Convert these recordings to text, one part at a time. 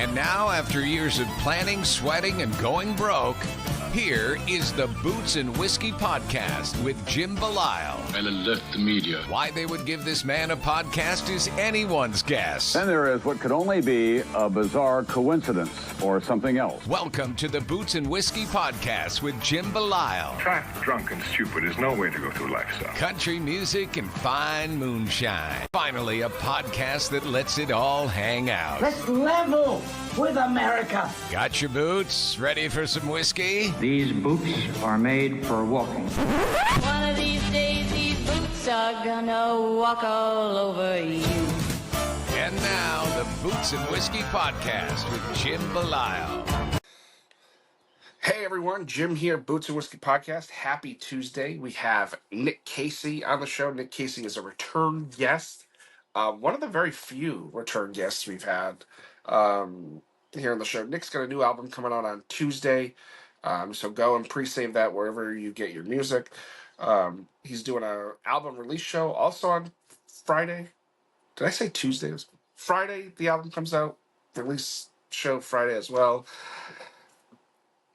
And now, after years of planning, sweating, and going broke, here is the Boots and Whiskey Podcast with Jim Belisle. I'll alert the media. Why they would give this man a podcast is anyone's guess. Then there is what could only be a bizarre coincidence or something else. Welcome to the Boots and Whiskey Podcast with Jim Belisle. Fat, drunk, and stupid is no way to go through life, son. Country music and fine moonshine. Finally, a podcast that lets it all hang out. Let's level with America. Got your boots? Ready for some whiskey? These boots are made for walking. One of these days, these boots are gonna walk all over you. And now, the Boots and Whiskey Podcast with Jim Belisle. Hey everyone, Jim here, Boots and Whiskey Podcast. Happy Tuesday. We have Nick Casey on the show. Nick Casey is a return guest. One of the very few return guests we've had here on the show. Nick's got a new album coming out on Tuesday. So go and pre-save that wherever you get your music. He's doing an album release show also on Friday. Did I say Tuesday? It was Friday the album comes out. Release show Friday as well.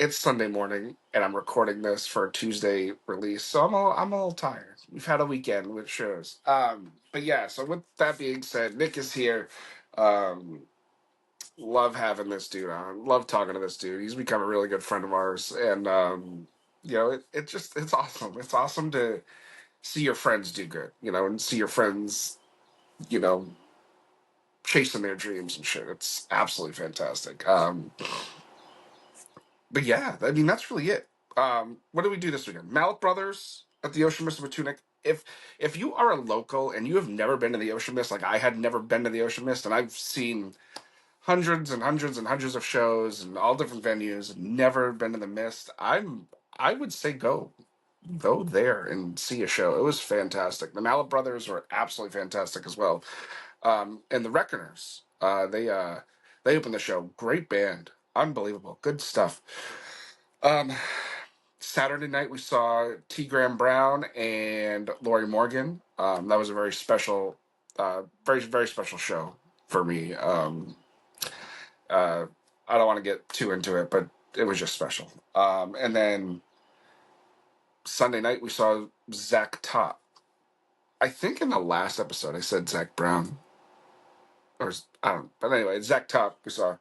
It's Sunday morning, and I'm recording this for a Tuesday release, so I'm a little tired. We've had a weekend with shows. But yeah, so with that being said, Nick is here. Love having this dude on. Love talking to this dude. He's become a really good friend of ours, and it's awesome. It's awesome to see your friends do good, and see your friends, chasing their dreams and shit. It's absolutely fantastic. But yeah, I mean, that's really it. What did we do this weekend? Malik Brothers at the Ocean Mist of Patunik. If you are a local and you have never been to the Ocean Mist, like I had never been to the Ocean Mist, and I've seen hundreds and hundreds and hundreds of shows and all different venues, and never been to the Mist, I would say go there and see a show. It was fantastic. The Malik Brothers were absolutely fantastic as well. And the Reckoners, they opened the show. Great band. Unbelievable. Good stuff. Saturday night we saw T. Graham Brown and Lori Morgan. That was a very special, very, very special show for me. I don't want to get too into it, but it was just special. And then Sunday night we saw Zach Top. I think in the last episode I said Zach Brown. Or I don't know. But anyway, Zach Top we saw.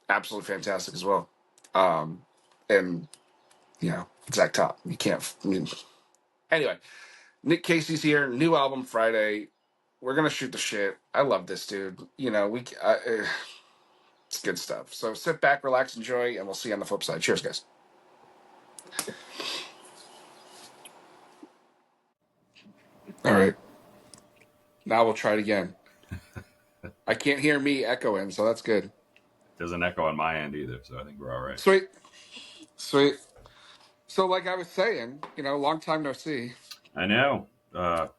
Absolutely fantastic as well. And Zach Top. You can't. Anyway, Nick Casey's here. New album Friday. We're gonna shoot the shit. I love this dude. It's good stuff. So sit back, relax, enjoy, and we'll see you on the flip side. Cheers, guys. All right. Now we'll try it again. I can't hear me echoing, so that's good. Doesn't echo on my end either, so I think we're all right. Sweet. So like I was saying, long time no see. I know. It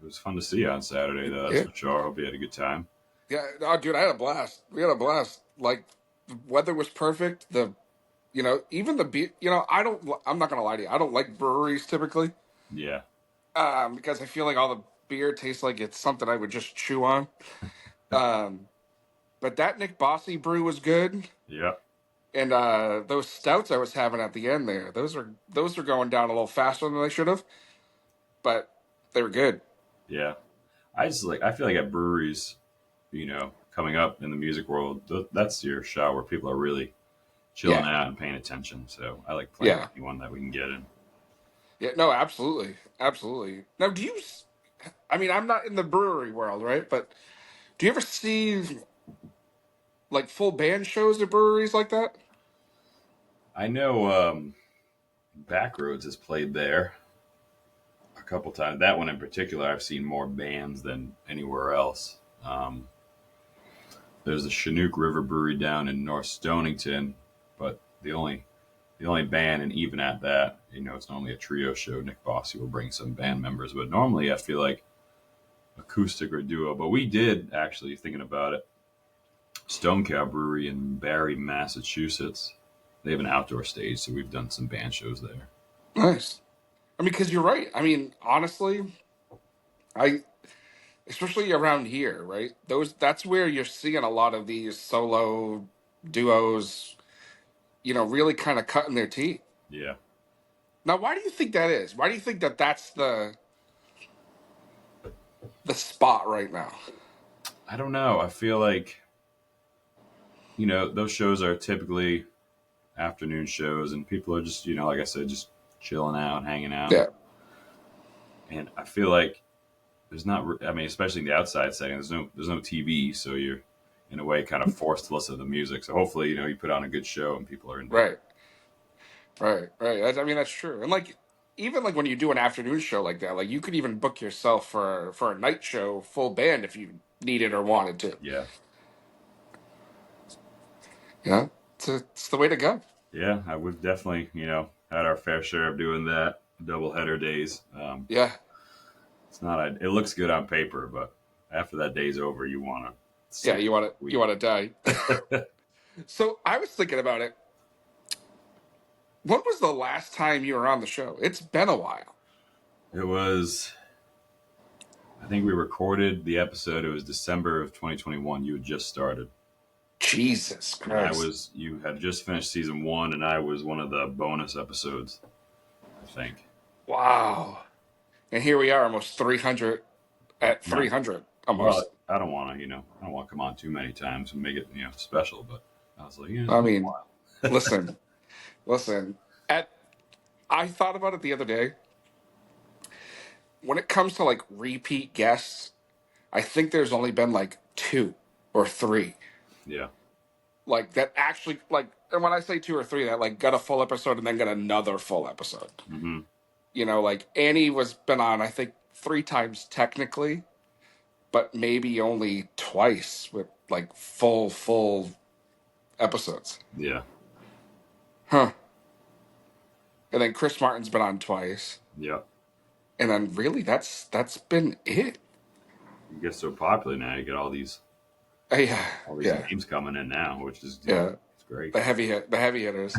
was fun to see you on Saturday, though. That's for sure. Hope you had a good time. Yeah. Oh, dude, I had a blast. We had a blast. Like, the weather was perfect. Even the beer, I'm not going to lie to you. I don't like breweries typically. Yeah. Because I feel like all the beer tastes like it's something I would just chew on. But that Nick Bossy brew was good. Yeah. And those stouts I was having at the end there, those are going down a little faster than they should have. But they were good. Yeah. I feel like at breweries, coming up in the music world, that's your show where people are really chilling out and paying attention. So I like playing anyone that we can get in. Yeah, no, absolutely. Absolutely. Now, I'm not in the brewery world, right? But do you ever see like full band shows at breweries like that? I know Backroads has played there a couple times. That one in particular, I've seen more bands than anywhere else. There's the Chinook River Brewery down in North Stonington, but the only band, and even at that, it's normally a trio show. Nick Bossy will bring some band members, but normally I feel like acoustic or duo. But we did actually, thinking about it, Stone Cow Brewery in Barre, Massachusetts. They have an outdoor stage, so we've done some band shows there. Nice. Because you're right. Honestly, especially around here, right? That's where you're seeing a lot of these solo duos, really kind of cutting their teeth. Yeah. Now, why do you think that is? Why do you think that that's the spot right now? I don't know. I feel like, those shows are typically afternoon shows, and people are just, like I said, just chilling out, hanging out. Yeah. And I feel like there's not, I mean, especially in the outside setting, there's no TV, so you're in a way kind of forced to listen to the music. So hopefully, you put on a good show and people are into it. Right. I mean, that's true. And like, even like when you do an afternoon show like that, like you could even book yourself for a night show, full band if you needed or wanted to. Yeah. Yeah, it's the way to go. Yeah, we've definitely, had our fair share of doing that, double header days. Yeah. It's not, it looks good on paper, but after that day's over, you want to. Yeah, you want to die. So I was thinking about it. When was the last time you were on the show? It's been a while. It was, I think we recorded the episode. It was December of 2021. You had just started. Jesus Christ. You had just finished season 1, and I was one of the bonus episodes, I think. Wow. And here we are, almost 300 at 300 almost. Well, I don't want to come on too many times and make it, special, but I was like, I mean, listen. I thought about it the other day. When it comes to like repeat guests, I think there's only been like 2 or 3. Yeah. Like that actually, like, and when I say 2 or 3, that like got a full episode and then got another full episode. Mm-hmm. Like Annie been on, I think 3 times technically, but maybe only twice with like full episodes. Yeah. Huh. And then Chris Martin's been on twice. Yeah. And then really that's been it. You get so popular now, you get all these Yeah. names coming in now, which is it's great. The heavy hitters.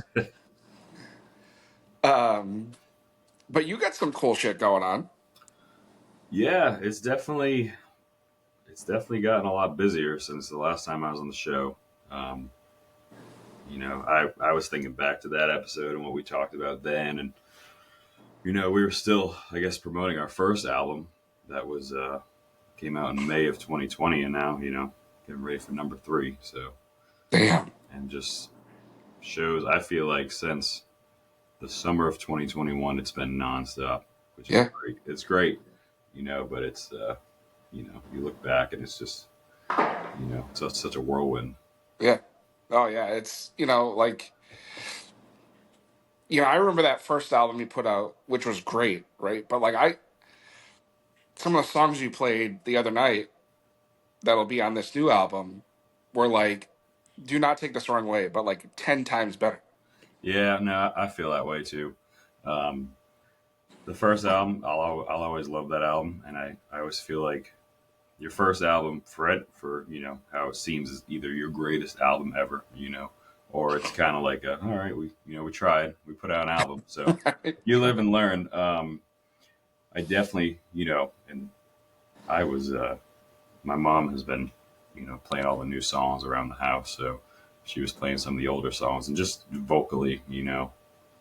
But you got some cool shit going on. Yeah, it's definitely gotten a lot busier since the last time I was on the show. I was thinking back to that episode and what we talked about then, and we were still, I guess, promoting our first album that was came out in May of 2020, and now getting ready for number 3. So damn, and just shows. I feel like since the summer of 2021, it's been nonstop, which is great. It's great, but it's you look back and it's just it's such a whirlwind. Yeah. Oh yeah, it's like I remember that first album you put out, which was great, right? But like some of the songs you played the other night that'll be on this new album were like, do not take this the wrong way, but like 10 times better. Yeah, no, I feel that way too. The first album, I'll always love that album, and I always feel like your first album, for how it seems, is either your greatest album ever, or it's kind of like all right, we tried, we put out an album, so you live and learn. I definitely, and I was, my mom has been, playing all the new songs around the house, so she was playing some of the older songs, and just vocally,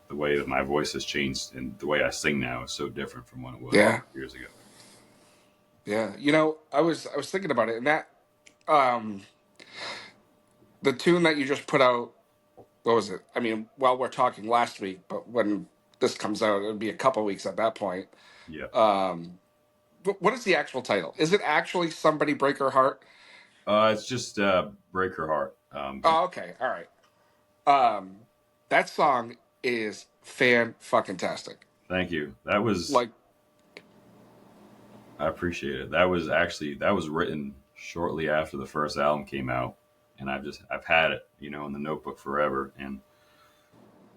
the way that my voice has changed and the way I sing now is so different from when it was years ago. Yeah, I was thinking about it, and that the tune that you just put out, what was it? I mean, while we're talking last week, but when this comes out, it'll be a couple weeks at that point. Yeah. What is the actual title? Is it actually Somebody Break Her Heart? It's just Break Her Heart. Oh, okay, all right. That song is fan-fucking-tastic. Thank you. That was like, I appreciate it. That was written shortly after the first album came out, and I've had it, in the notebook forever, and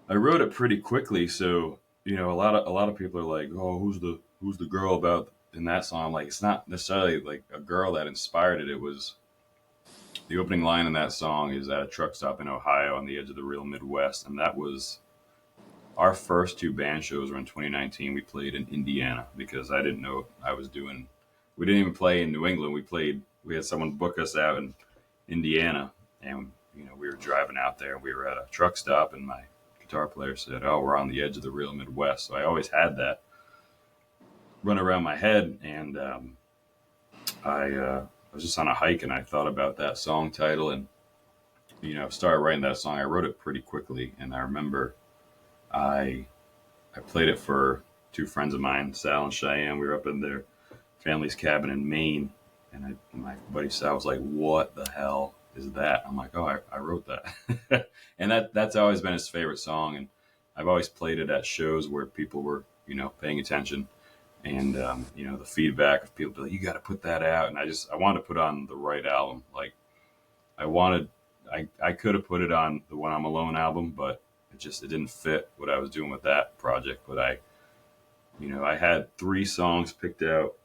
I wrote it pretty quickly. So a lot of people are like, oh, who's the girl about in that song? I'm like, it's not necessarily like a girl that inspired it. It was the opening line in that song is at a truck stop in Ohio on the edge of the real Midwest, and that was our first 2 band shows were in 2019. We played in Indiana because I didn't know I was doing we didn't even play in New England. We had someone book us out in Indiana, and we were driving out there. We were at a truck stop, and my guitar player said, "Oh, we're on the edge of the real Midwest." So I always had that run around my head, and I was just on a hike, and I thought about that song title, and started writing that song. I wrote it pretty quickly, and I remember I played it for two friends of mine, Sal and Cheyenne. We were up in their family's cabin in Maine, and my buddy Sal was like, "What the hell is that?" I'm like, "Oh, I wrote that." And that's always been his favorite song, and I've always played it at shows where people were paying attention, and the feedback of people be like, "You got to put that out," and I wanted to put on the right album. Like I could have put it on the When I'm Alone album, but it didn't fit what I was doing with that project. But I had 3 songs picked out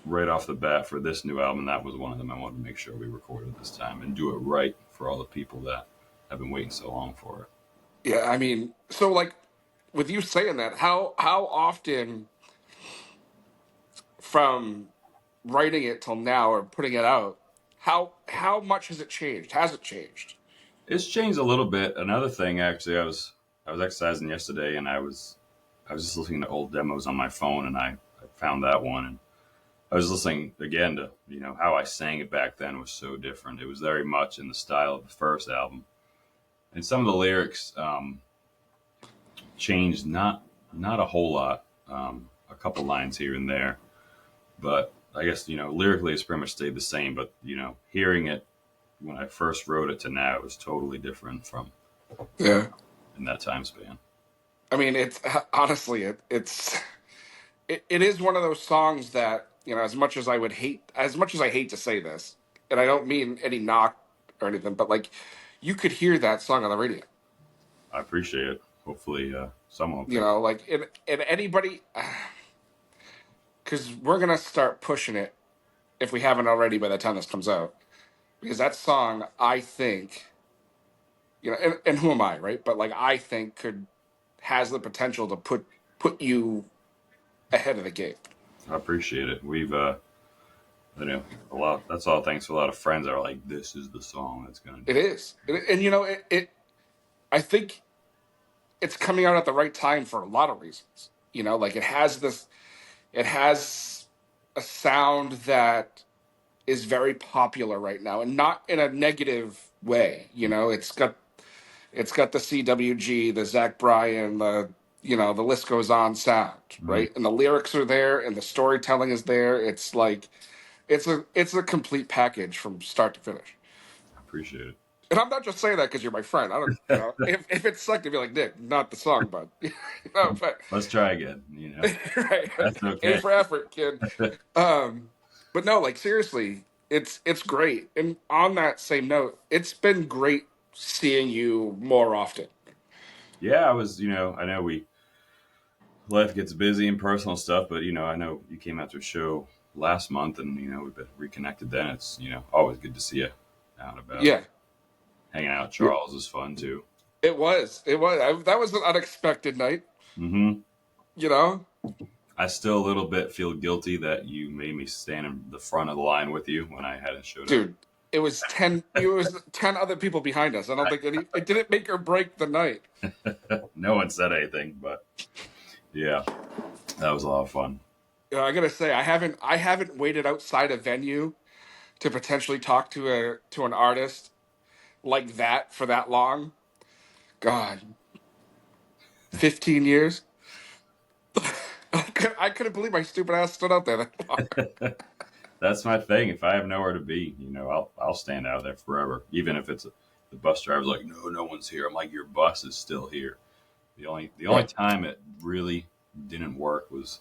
right off the bat for this new album. That was one of them. I wanted to make sure we recorded this time and do it right for all the people that have been waiting so long for it. Yeah, I mean, so like with you saying that, how often from writing it till now or putting it out, how much has it changed? Has it changed? It's changed a little bit. Another thing, actually, I was exercising yesterday, and I was just listening to old demos on my phone, and I found that one, and I was listening again to how I sang it back then was so different. It was very much in the style of the first album, and some of the lyrics changed, not a whole lot, a couple lines here and there, but I guess lyrically it's pretty much stayed the same. But hearing it when I first wrote it to now, it was totally different from in that time span. I mean, it's honestly, it is one of those songs that as much as I hate to say this, and I don't mean any knock or anything, but like you could hear that song on the radio. I appreciate it. Hopefully, someone will Like and anybody, because we're gonna start pushing it if we haven't already by the time this comes out, because that song I think, and who am I, right? But like I think has the potential to put you ahead of the game. I appreciate it. We've a lot. That's all thanks to a lot of friends that are like, "This is the song that's gonna." It is, and I think it's coming out at the right time for a lot of reasons. Like it has a sound that is very popular right now, and not in a negative way. It's got the CWG, the Zach Bryan, the list goes on sound, right? And the lyrics are there, and the storytelling is there. It's like it's a complete package from start to finish. I appreciate it. And I'm not just saying that because you're my friend. I don't. If it sucked, I'd be like, Nick, not the song, but but Let's try again. right, That's okay. A for effort, kid. But no, like seriously, it's great. And on that same note, it's been great seeing you more often. Yeah, I was. I know life gets busy and personal stuff, but I know you came out to a show last month, and we've been reconnected. Then it's always good to see you out about. Yeah. Hanging out with Charles is fun too. It was. That was an unexpected night. Mm-hmm. I still a little bit feel guilty that you made me stand in the front of the line with you when I hadn't showed up. Dude, it was 10 other people behind us. I don't think it didn't make or break the night. No one said anything, but yeah, that was a lot of fun. I gotta say, I haven't waited outside a venue to potentially talk to an artist like that for that long. God, 15 years. I couldn't believe my stupid ass stood out there that long. That's my thing. If I have nowhere to be, I'll stand out there forever. Even if it's the bus driver's like, no one's here. I'm like, your bus is still here. The only time it really didn't work was,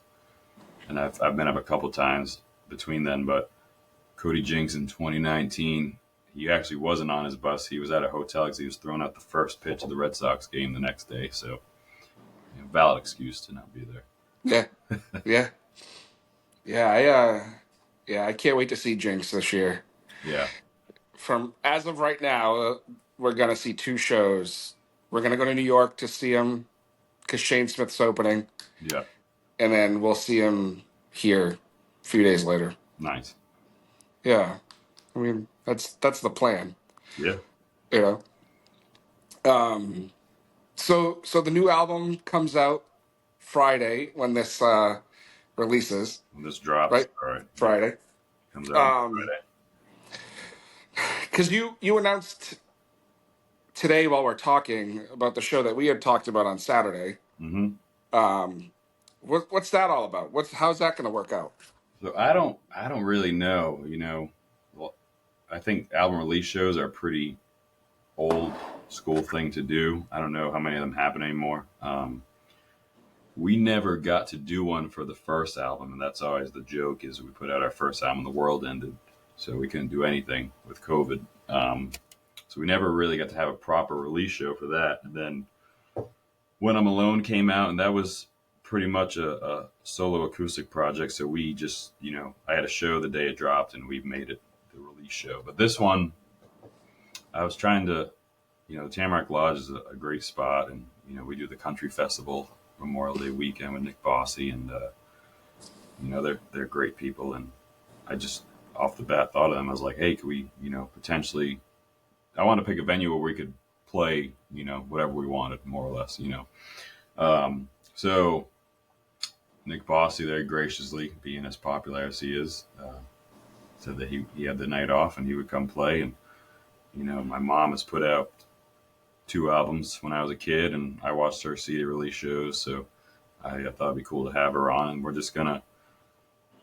and I've been up a couple times between then, but Cody Jinks in 2019, he actually wasn't on his bus. He was at a hotel because he was throwing out the first pitch of the Red Sox game the next day. So, valid excuse to not be there. Yeah. I can't wait to see Jinx this year. Yeah. From as of right now, we're gonna see 2 shows. We're gonna go to New York to see him because Shane Smith's opening. Yeah. And then we'll see him here a few days later. Nice. Yeah, I mean that's the plan. Yeah. You know. So the new album comes out Friday when this releases, When this drops, right? all right. Yeah, Friday. comes out on Friday. Because you announced today while we're talking about the show that we had talked about on Saturday. Mm-hmm. What's that all about? How's that going to work out? So I don't really know. Well, I think album release shows are a pretty old school thing to do. I don't know how many of them happen anymore. We never got to do one for the first album, and that's always the joke. Is we put out our first album, the world ended, so we couldn't do anything with COVID. So we never really got to have a proper release show for that. And then When I'm Alone came out, and that was pretty much a solo acoustic project. So we just, I had a show the day it dropped, and we made it the release show. But this one, I was trying to, Tamarack Lodge is a great spot, and we do the country festival Memorial Day weekend with Nick Bossy, and they're great people, and I just off the bat thought of them. I was like, hey, could we potentially, I want to pick a venue where we could play whatever we wanted, more or less. So Nick Bossy very graciously, being as popular as he is, said that he had the night off and he would come play. And my mom has put out 2 albums when I was a kid, and I watched her CD release shows, so I thought it'd be cool to have her on. And we're gonna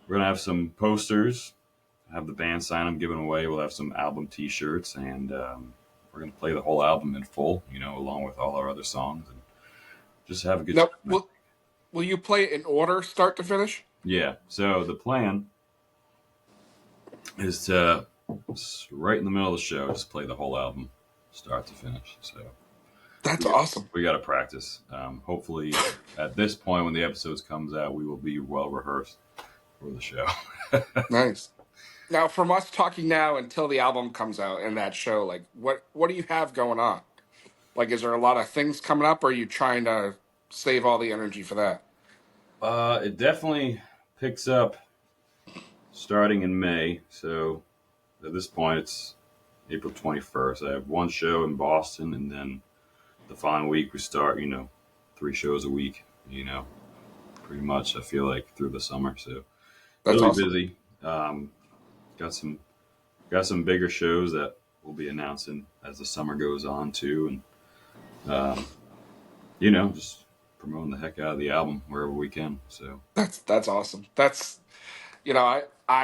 have some posters, have the band sign them, give them away. We'll have some album T-shirts, and we're gonna play the whole album in full, along with all our other songs, and just have a good time. Will you play it in order, start to finish? Yeah. So the plan is to, right in the middle of the show, just play the whole album, start to finish. So that's awesome. We got to practice. Hopefully, at this point, when the episodes comes out, we will be well rehearsed for the show. Nice. Now, from us talking now until the album comes out and that show, like, what do you have going on? Like, is there a lot of things coming up, or are you trying to save all the energy for that? It definitely picks up starting in May. So at this point, it's April 21st. I have one show in Boston, and then the following week we start, 3 shows a week, pretty much, I feel like, through the summer. So that's really awesome. Busy. Got some bigger shows that we'll be announcing as the summer goes on too. And, just promoting the heck out of the album wherever we can. So that's awesome. That's, I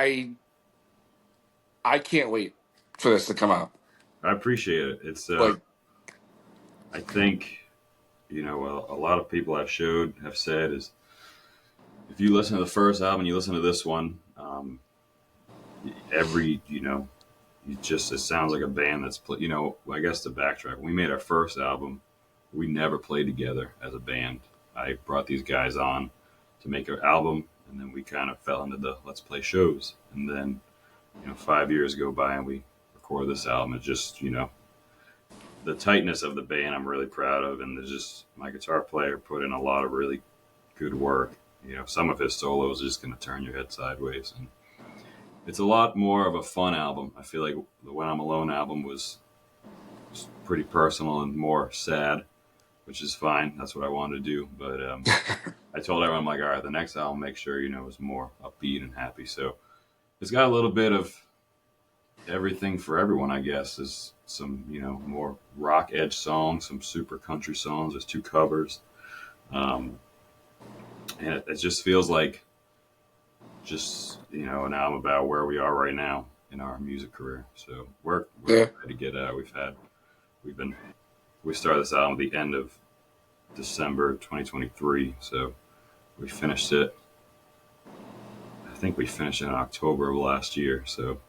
can't wait for this to come out. I appreciate it. It's, I think, a lot of people have said is, if you listen to the first album, you listen to this one, it sounds like a band that's, I guess to backtrack, when we made our first album, we never played together as a band. I brought these guys on to make an album, and then we kind of fell into the let's play shows. And then, 5 years go by and we record this album. It's just, the tightness of the band I'm really proud of. And there's just, my guitar player put in a lot of really good work. Some of his solos are just going to turn your head sideways. And it's a lot more of a fun album. I feel like the When I'm Alone album was pretty personal and more sad, which is fine. That's what I wanted to do. But I told everyone, I'm like, all right, the next album, make sure, is more upbeat and happy. So it's got a little bit of everything for everyone, I guess. There's some, more rock edge songs, some super country songs. There's 2 covers. And it just feels like an album about where we are right now in our music career. So we're ready to get out. We started this album at the end of December 2023. So we finished it. I think we finished it in October of last year. So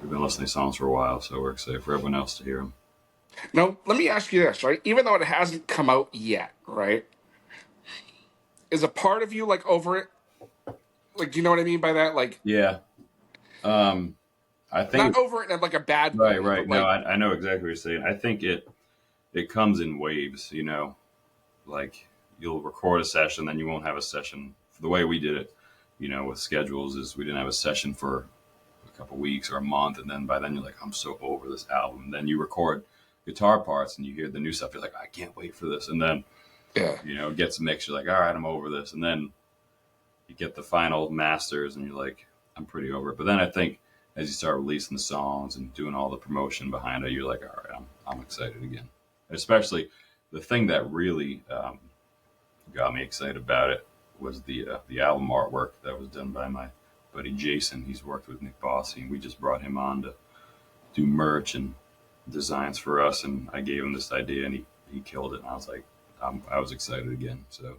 we've been listening to songs for a while. So we're excited for everyone else to hear them. Now, let me ask you this, right? Even though it hasn't come out yet, right? Is a part of you like over it? Like, do you know what I mean by that? Like, yeah. I think not over it in like a bad way. way. Right. No, I know exactly what you're saying. I think it comes in waves, like you'll record a session, then you won't have a session the way we did it. with schedules is we didn't have a session for a couple weeks or a month, and then by then you're like, I'm so over this album. And then you record guitar parts and you hear the new stuff, you're like, I can't wait for this. And then it gets mixed, you're like, all right, I'm over this. And then you get the final masters and you're like, I'm pretty over it. But then I think as you start releasing the songs and doing all the promotion behind it, you're like, all right, I'm excited again. Especially the thing that really got me excited about it was the album artwork that was done by my buddy Jason. He's worked with Nick Bossy, and we just brought him on to do merch and designs for us. And I gave him this idea, and he killed it. And I was like, I was excited again. So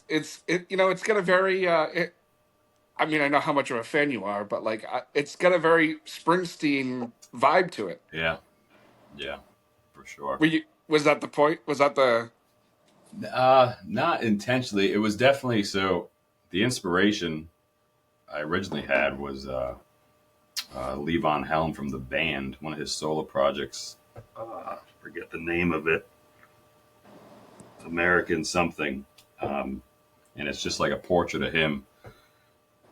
it's got a very. I mean, I know how much of a fan you are, but like, it's got a very Springsteen vibe to it. Yeah, for sure. Was that the point? Was that the? Not intentionally. It was definitely so. The inspiration I originally had was Levon Helm from the band, one of his solo projects. Forget the name of it. American something, and it's just like a portrait of him,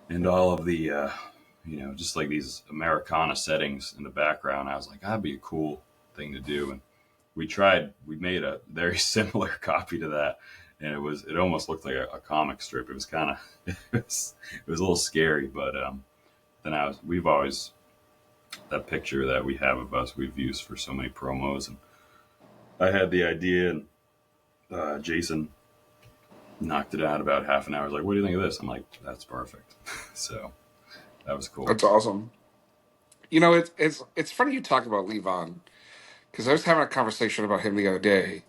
and all of the, just like these Americana settings in the background. I was like, that'd be a cool thing to do, and we made a very similar copy to that, and it almost looked like a comic strip. It was kind of, it was a little scary, but then we've always, that picture that we have of us, we've used for so many promos, and I had the idea, and Jason knocked it out about half an hour. I was like, what do you think of this? I'm like, that's perfect. So that was cool. That's awesome. It's funny you talk about Levon, because I was having a conversation about him the other day,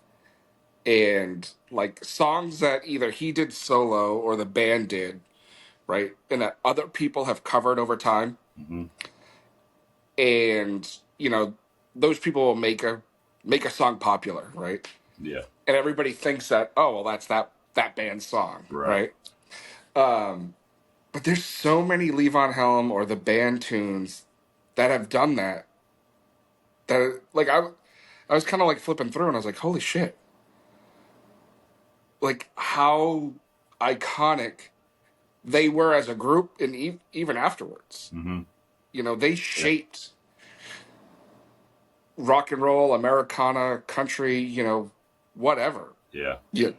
and like songs that either he did solo or the band did, right, and that other people have covered over time, and those people will make a song popular, right? Yeah. And everybody thinks that, oh well, that's that band's song, right? But there's so many Levon Helm or the band tunes that have done that. That like I was kind of like flipping through, and I was like, holy shit! Like how iconic they were as a group, and even afterwards, they shaped rock and roll, Americana, country, whatever. Yeah. Yeah.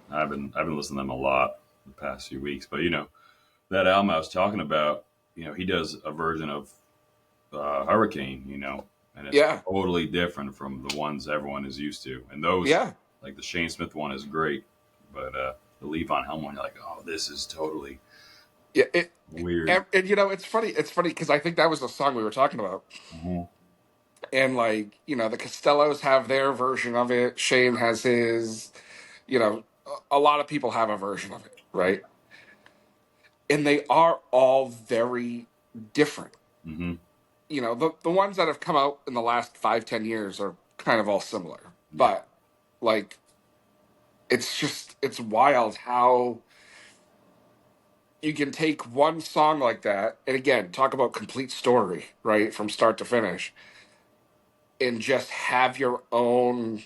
I've been listening to them a lot the past few weeks, but that album I was talking about, he does a version of Hurricane, and it's totally different from the ones everyone is used to. And those, like the Shane Smith one is great, but the Levon Helm one, you're like, oh, this is totally weird. And it's funny. It's funny because I think that was the song we were talking about. And like, the Costellos have their version of it. Shane has his, a lot of people have a version of it, right? And they are all very different. The ones that have come out in the last 5-10 years are kind of all similar. But like, it's wild how you can take one song like that, and again, talk about complete story, right? From start to finish, and just have your own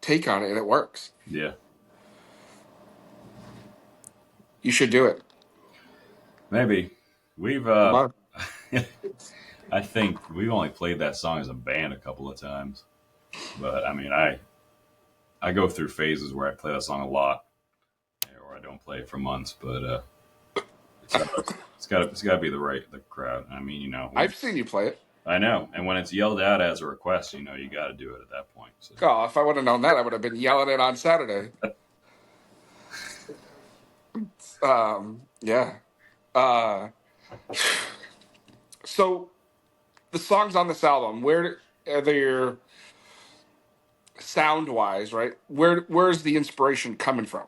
take on it, and it works. Yeah. You should do it. Maybe. We've I think we've only played that song as a band a couple of times. But I mean, I go through phases where I play that song a lot, or I don't play it for months, but it's got to be the crowd. I mean, I've seen you play it. I know, and when it's yelled out as a request, you got to do it at that point. So. Oh, if I would have known that, I would have been yelling it on Saturday. Yeah. So, the songs on this album, where are they sound-wise, right? Where's the inspiration coming from?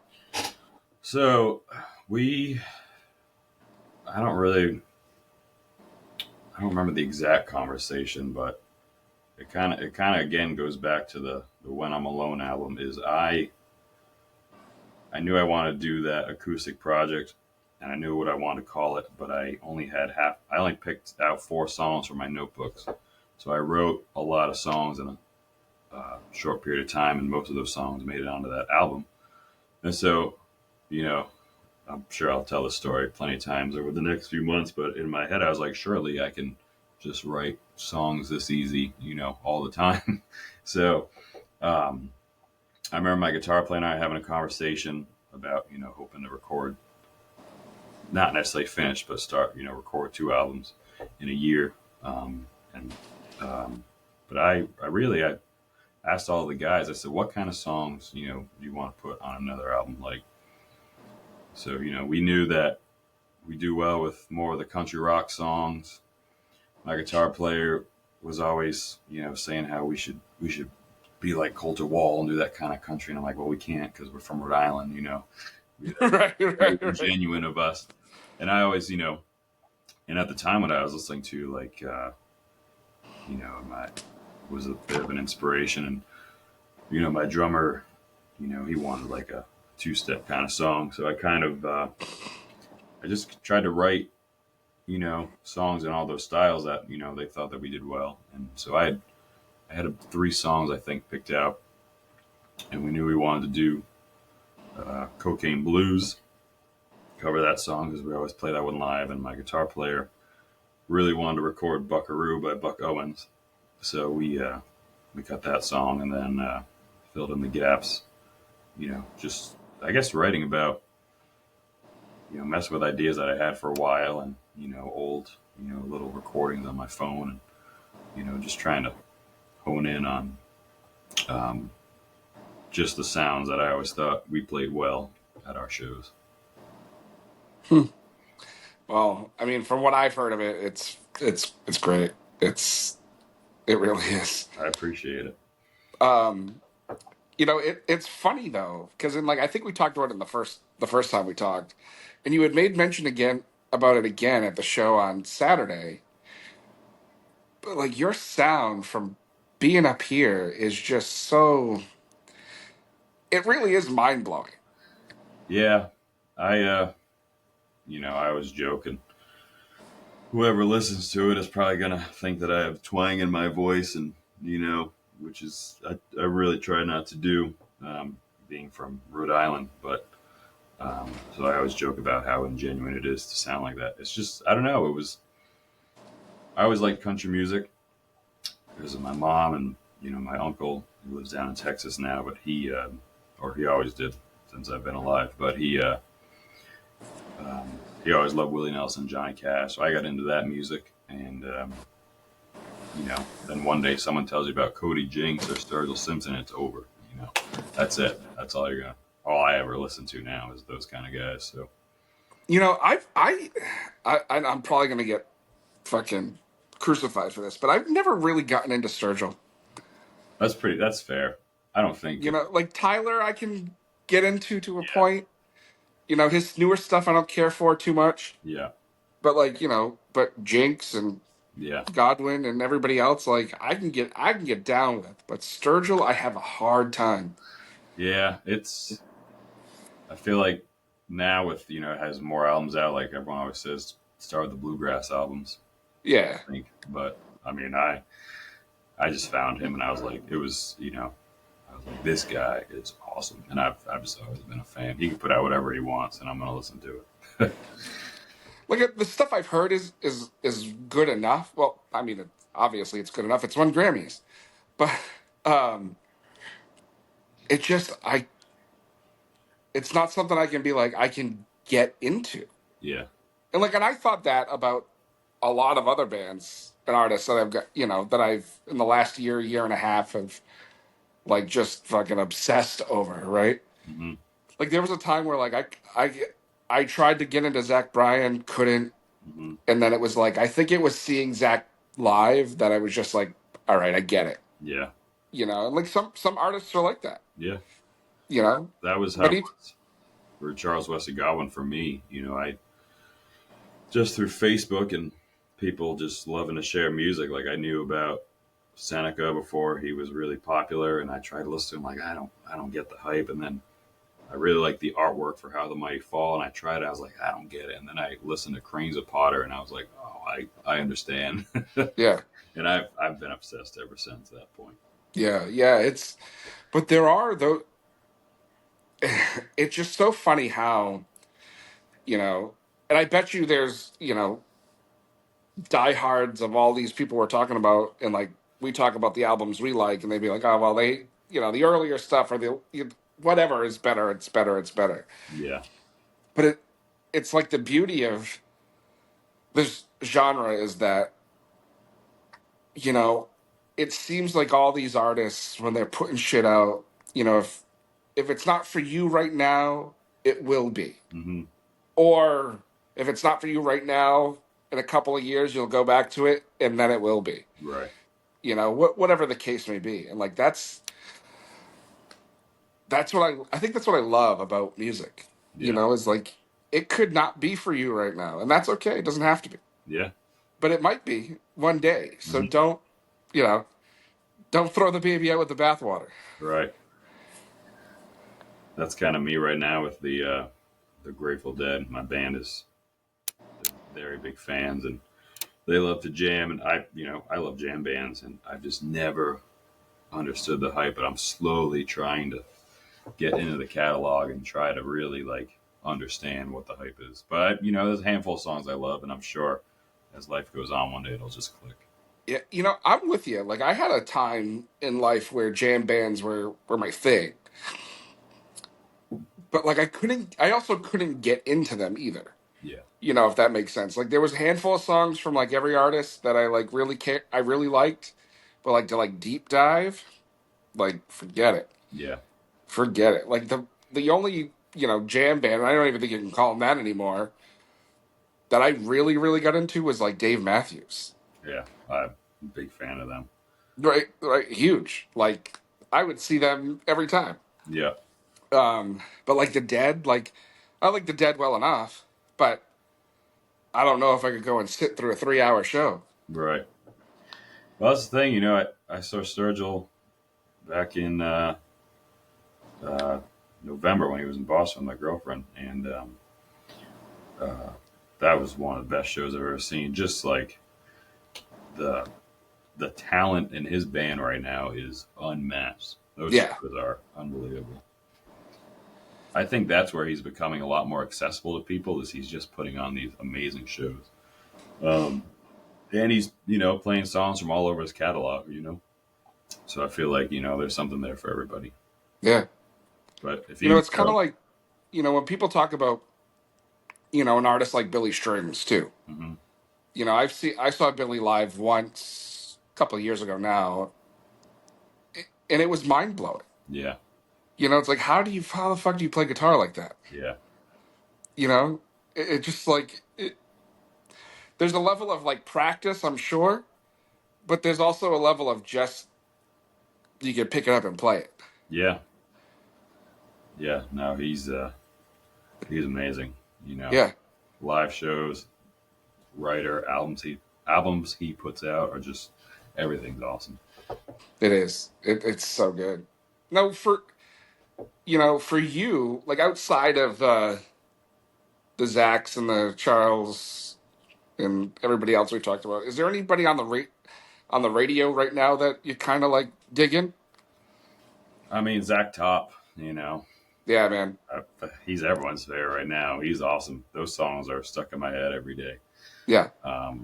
So, I don't remember the exact conversation, but it kind of again goes back to the When I'm Alone album. Is I knew I wanted to do that acoustic project, and I knew what I wanted to call it, but I only picked out 4 songs from my notebooks. So I wrote a lot of songs in a short period of time, and most of those songs made it onto that album. And so, I'm sure I'll tell the story plenty of times over the next few months, but in my head, I was like, surely I can just write songs this easy, all the time. So um, I remember my guitar player and I having a conversation about, hoping to record, not necessarily finish, but start, record 2 albums in a year. And but I asked all the guys, I said, what kind of songs, do you want to put on another album? Like, so, we knew that we do well with more of the country rock songs. My guitar player was always, saying how we should be like Colter Wall and do that kind of country. And I'm like, well, we can't because we're from Rhode Island, Right. genuine of us. And I always, and at the time when I was listening to like, my was a bit of an inspiration, and my drummer, he wanted like a 2-step kind of song, so I kind of I just tried to write songs in all those styles that they thought that we did well, and so I had 3 songs I think picked out, and we knew we wanted to do Cocaine Blues, cover that song because we always play that one live, and my guitar player really wanted to record Buckaroo by Buck Owens, so we cut that song and then filled in the gaps, just I guess writing about messing with ideas that I had for a while, and old little recordings on my phone, and just trying to hone in on just the sounds that I always thought we played well at our shows. Well, I mean, from what I've heard of it, it's great. It really is. I appreciate it. Um, it's funny though, because in like I think we talked about it in the first time we talked, and you had made mention again about it again at the show on Saturday. But like your sound from being up here is just so. It really is mind blowing. Yeah, I I was joking. Whoever listens to it is probably gonna think that I have twang in my voice, and which is I really try not to do, being from Rhode Island. But so I always joke about how ingenuine it is to sound like that. It's just I don't know. I always liked country music because of my mom and my uncle who lives down in Texas now, but he always did since I've been alive. But he always loved Willie Nelson, Johnny Cash. So I got into that music, and then one day someone tells you about Cody Jinks or Sturgill Simpson, it's over. That's it. That's all all I ever listen to now is those kind of guys. So I'm probably gonna get fucking crucified for this, but I've never really gotten into Sturgill. that's fair. I don't think Like Tyler, I can get into to a point. His newer stuff I don't care for too much. Yeah. But like, but Jinx and Yeah. Godwin and everybody else, like I can get down with. But Sturgill, I have a hard time. Yeah, I feel like now with it has more albums out, like everyone always says, start with the bluegrass albums. Yeah. I think. But I mean I just found him and I was like, I was like, this guy is awesome, and I've just always been a fan. He can put out whatever he wants, and I'm gonna listen to it. Like the stuff I've heard is good enough. Well, I mean, obviously it's good enough. It's won Grammys, but it just it's not something I can be like I can get into. Yeah. And I thought that about a lot of other bands and artists that I've got, that I've in the last year and a half have like just fucking obsessed over, right? Mm-hmm. Like there was a time where like I tried to get into Zach Bryan, couldn't, Mm-hmm. and then it was like I think it was seeing Zach live that I was just like, all right, I get it. Yeah. And like some artists are like that. Yeah. That was how it was for Charles Wesley Godwin for me. I just through Facebook and people just loving to share music. Like I knew about Seneca before he was really popular, and I tried to listen to him. Like I don't get the hype, and then I really like the artwork for How the Mighty Fall, and I tried it. I was like, I don't get it, and then I listened to Cranes of Potter, and I was like, oh, I understand. Yeah. And I've been obsessed ever since that point. Yeah. But there are though. It's just so funny how you know, and I bet you there's, you know, diehards of all these people we're talking about, and like we talk about the albums we like, and they'd be like, oh well, they, you know, the earlier stuff or whatever is better, it's better, it's better. Yeah. But it's like the beauty of this genre is that, you know, it seems like all these artists when they're putting shit out, you know, if it's not for you right now, it will be. Hmm. Or if it's not for you right now, in a couple of years you'll go back to it and then it will be. Right. You know, whatever the case may be. And like that's what I think that's what I love about music. You Yeah. know, is like it could not be for you right now, and that's okay. It doesn't have to be. Yeah. But it might be one day. So Hmm. don't, you know, don't throw the baby out with the bathwater. Right. That's kind of me right now with the Grateful Dead. My band is very big fans, and they love to jam, and I love jam bands, and I've just never understood the hype, but I'm slowly trying to get into the catalog and try to really like understand what the hype is. But there's a handful of songs I love, and I'm sure as life goes on, one day it'll just click. Yeah, you know, I'm with you. Like I had a time in life where jam bands were my thing. But like I also couldn't get into them either. Yeah. You know, if that makes sense. Like there was a handful of songs from like every artist that I like I really liked, but like to like deep dive, like forget it. Yeah. Forget it. Like the only, you know, jam band, and I don't even think you can call them that anymore, that I really, really got into was like Dave Matthews. Yeah. I'm a big fan of them. Right, huge. Like I would see them every time. Yeah. But like the Dead, like I like the Dead well enough, but I don't know if I could go and sit through a 3-hour show. Right. Well, that's the thing. I saw Sturgill back in November when he was in Boston with my girlfriend, and that was one of the best shows I've ever seen. Just like the talent in his band right now is unmatched. Those Yeah. shows are unbelievable. I think that's where he's becoming a lot more accessible to people, is he's just putting on these amazing shows. And he's, playing songs from all over his catalog, So I feel like, there's something there for everybody. Yeah. But if You know, it's kind of like, you know, when people talk about, you know, an artist like Billy Strings too. Hmm. You know, I saw Billy live once a couple of years ago now, and it was mind blowing. Yeah. You know, it's like how the fuck do you play guitar like that? Yeah. You know, it just like there's a level of like practice, I'm sure, but there's also a level of just you can pick it up and play it. Yeah. Yeah. No, he's amazing. Yeah, Live shows, writer, albums he puts out are just, everything's awesome. it is. It's so good. No, for you, like outside of the Zachs and the Charles and everybody else we talked about, is there anybody on the radio right now that you kind of like digging? I mean, Zach Top, Yeah, man. he's everyone's favorite right now. He's awesome. Those songs are stuck in my head every day. Yeah, I'd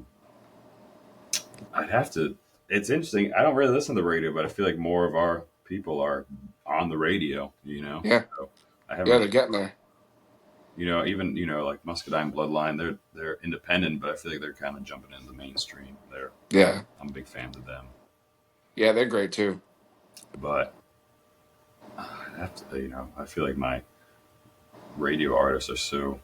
have to. It's interesting. I don't really listen to the radio, but I feel like more of our people are on the radio. Yeah. So I yeah, haven't. they're getting there. Even like Muscadine Bloodline, they're independent, but I feel like they're kind of jumping into the mainstream. Yeah, I'm big fans of them, yeah, they're great too. but I have to. I feel like my radio artists are so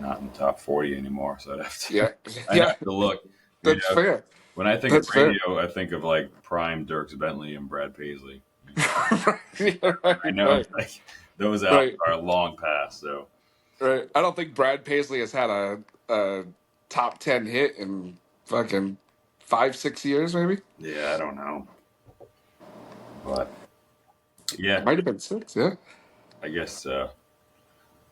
not in the top 40 anymore, so I'd have to. Yeah, I'd yeah, have to look. that's fair. When I think That's of fair. radio, I think of like prime Dirks Bentley and Brad Paisley. Yeah, right, I know right, like those albums right. are long past. So Right. I don't think Brad Paisley has had a top 10 hit in fucking 5-6 years, maybe. yeah, I don't know, but yeah, Might have been 6. Yeah. I guess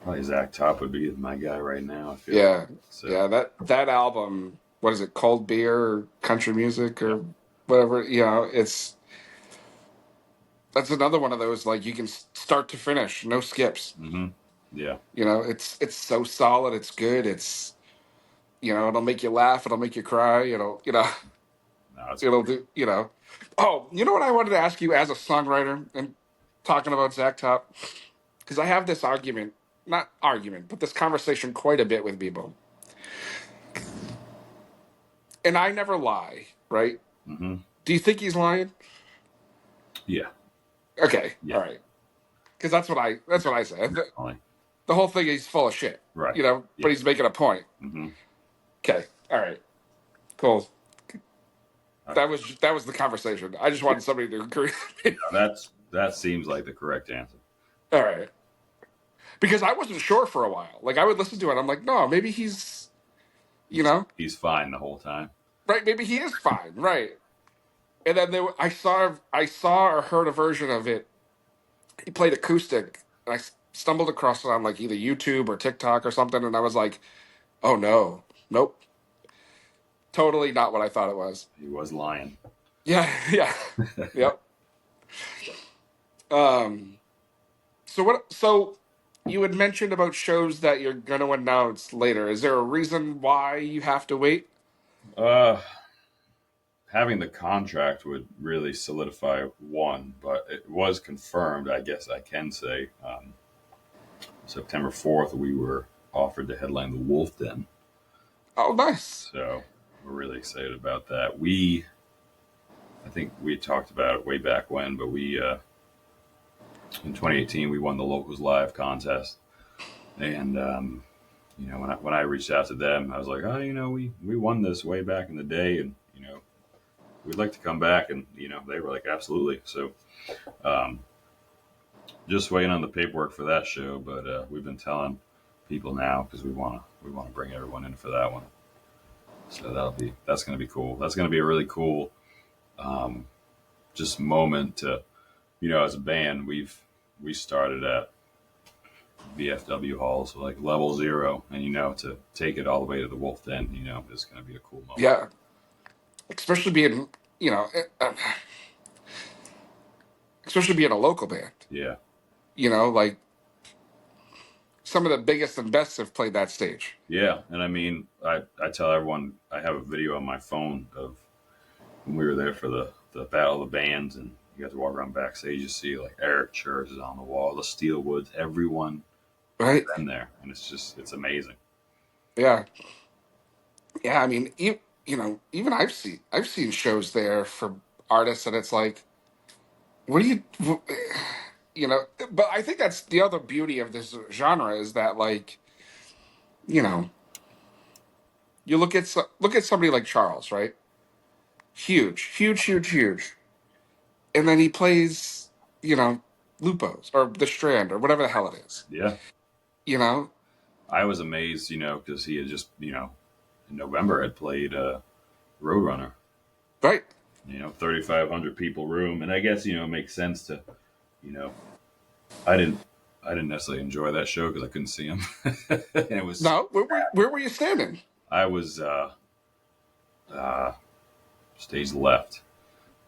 probably Zach Top would be my guy right now. I feel Yeah. like. So Yeah. That album. What is it? Cold Beer or Country Music or whatever. You know, that's another one of those like you can start to finish, no skips. hmm Yeah. You know, it's so solid. It's good. It's, you know, it'll make you laugh. It'll make you cry. No, it's It'll do. You know. Oh, you know what I wanted to ask you as a songwriter and talking about Zach Top, because I have this argument, not argument, but this conversation quite a bit with people, and I never lie, right? hmm Do you think he's lying? yeah. Okay, Yeah. all right, because that's what I said. Only. The whole thing, he's full of shit, Right. you know, Yeah. but he's making a point. hmm Okay, all right, cool. That was the conversation. I just wanted somebody to agree. That seems like the correct answer. All right, because I wasn't sure for a while. Like I would listen to it, I'm like, no, maybe he's, you know, He's fine the whole time. right? Maybe he is fine, right? And then I saw or heard a version of it. He played acoustic, and I stumbled across it on like either YouTube or TikTok or something, and I was like, oh no, nope, totally not what I thought it was. He was lying. Yeah, yeah, yep. Um, so what? So you had mentioned about shows that you're going to announce later. Is there a reason why you have to wait? Uh, Having the contract would really solidify one, but it was confirmed. I guess I can say September 4th we were offered to headline the Wolf Den, Oh, nice. so we're really excited about that. I think we talked about it way back when, but we in 2018 we won the Locals Live contest, and you know when I reached out to them, I was like, oh, you know, we won this way back in the day, and you know we'd like to come back, and you know they were like absolutely. So um, just waiting on the paperwork for that show, but we've been telling people now because we want to bring everyone in for that one. So that's going to be cool. That's going to be a really cool um, just moment to, you know, as a band we started at VFW Hall, so like level 0, and you know to take it all the way to the Wolf Den, you know, is going to be a cool moment. Yeah, especially being, you know, especially being a local band. Yeah, You know, like some of the biggest and best have played that stage. yeah, and I mean, I tell everyone I have a video on my phone of when we were there for the Battle of the Bands, and you got to walk around backstage. You see like Eric Church is on the wall, the Steelwoods, everyone Right? been there, and it's amazing. Yeah. Yeah. I mean, you know, even I've seen shows there for artists, and it's like, what do you know? But I think that's the other beauty of this genre is that, like, you know, you look at somebody like Charles, right? Huge, huge, huge, huge, and then he plays, you know, Lupos or The Strand or whatever the hell it is. Yeah, You know, I was amazed, you know, because he had just, you know, in November had played Roadrunner, right? you know, 3,500 people room, and I guess you know it makes sense to, you know, I didn't necessarily enjoy that show because I couldn't see him, and it was No, where were you standing? I was stage left.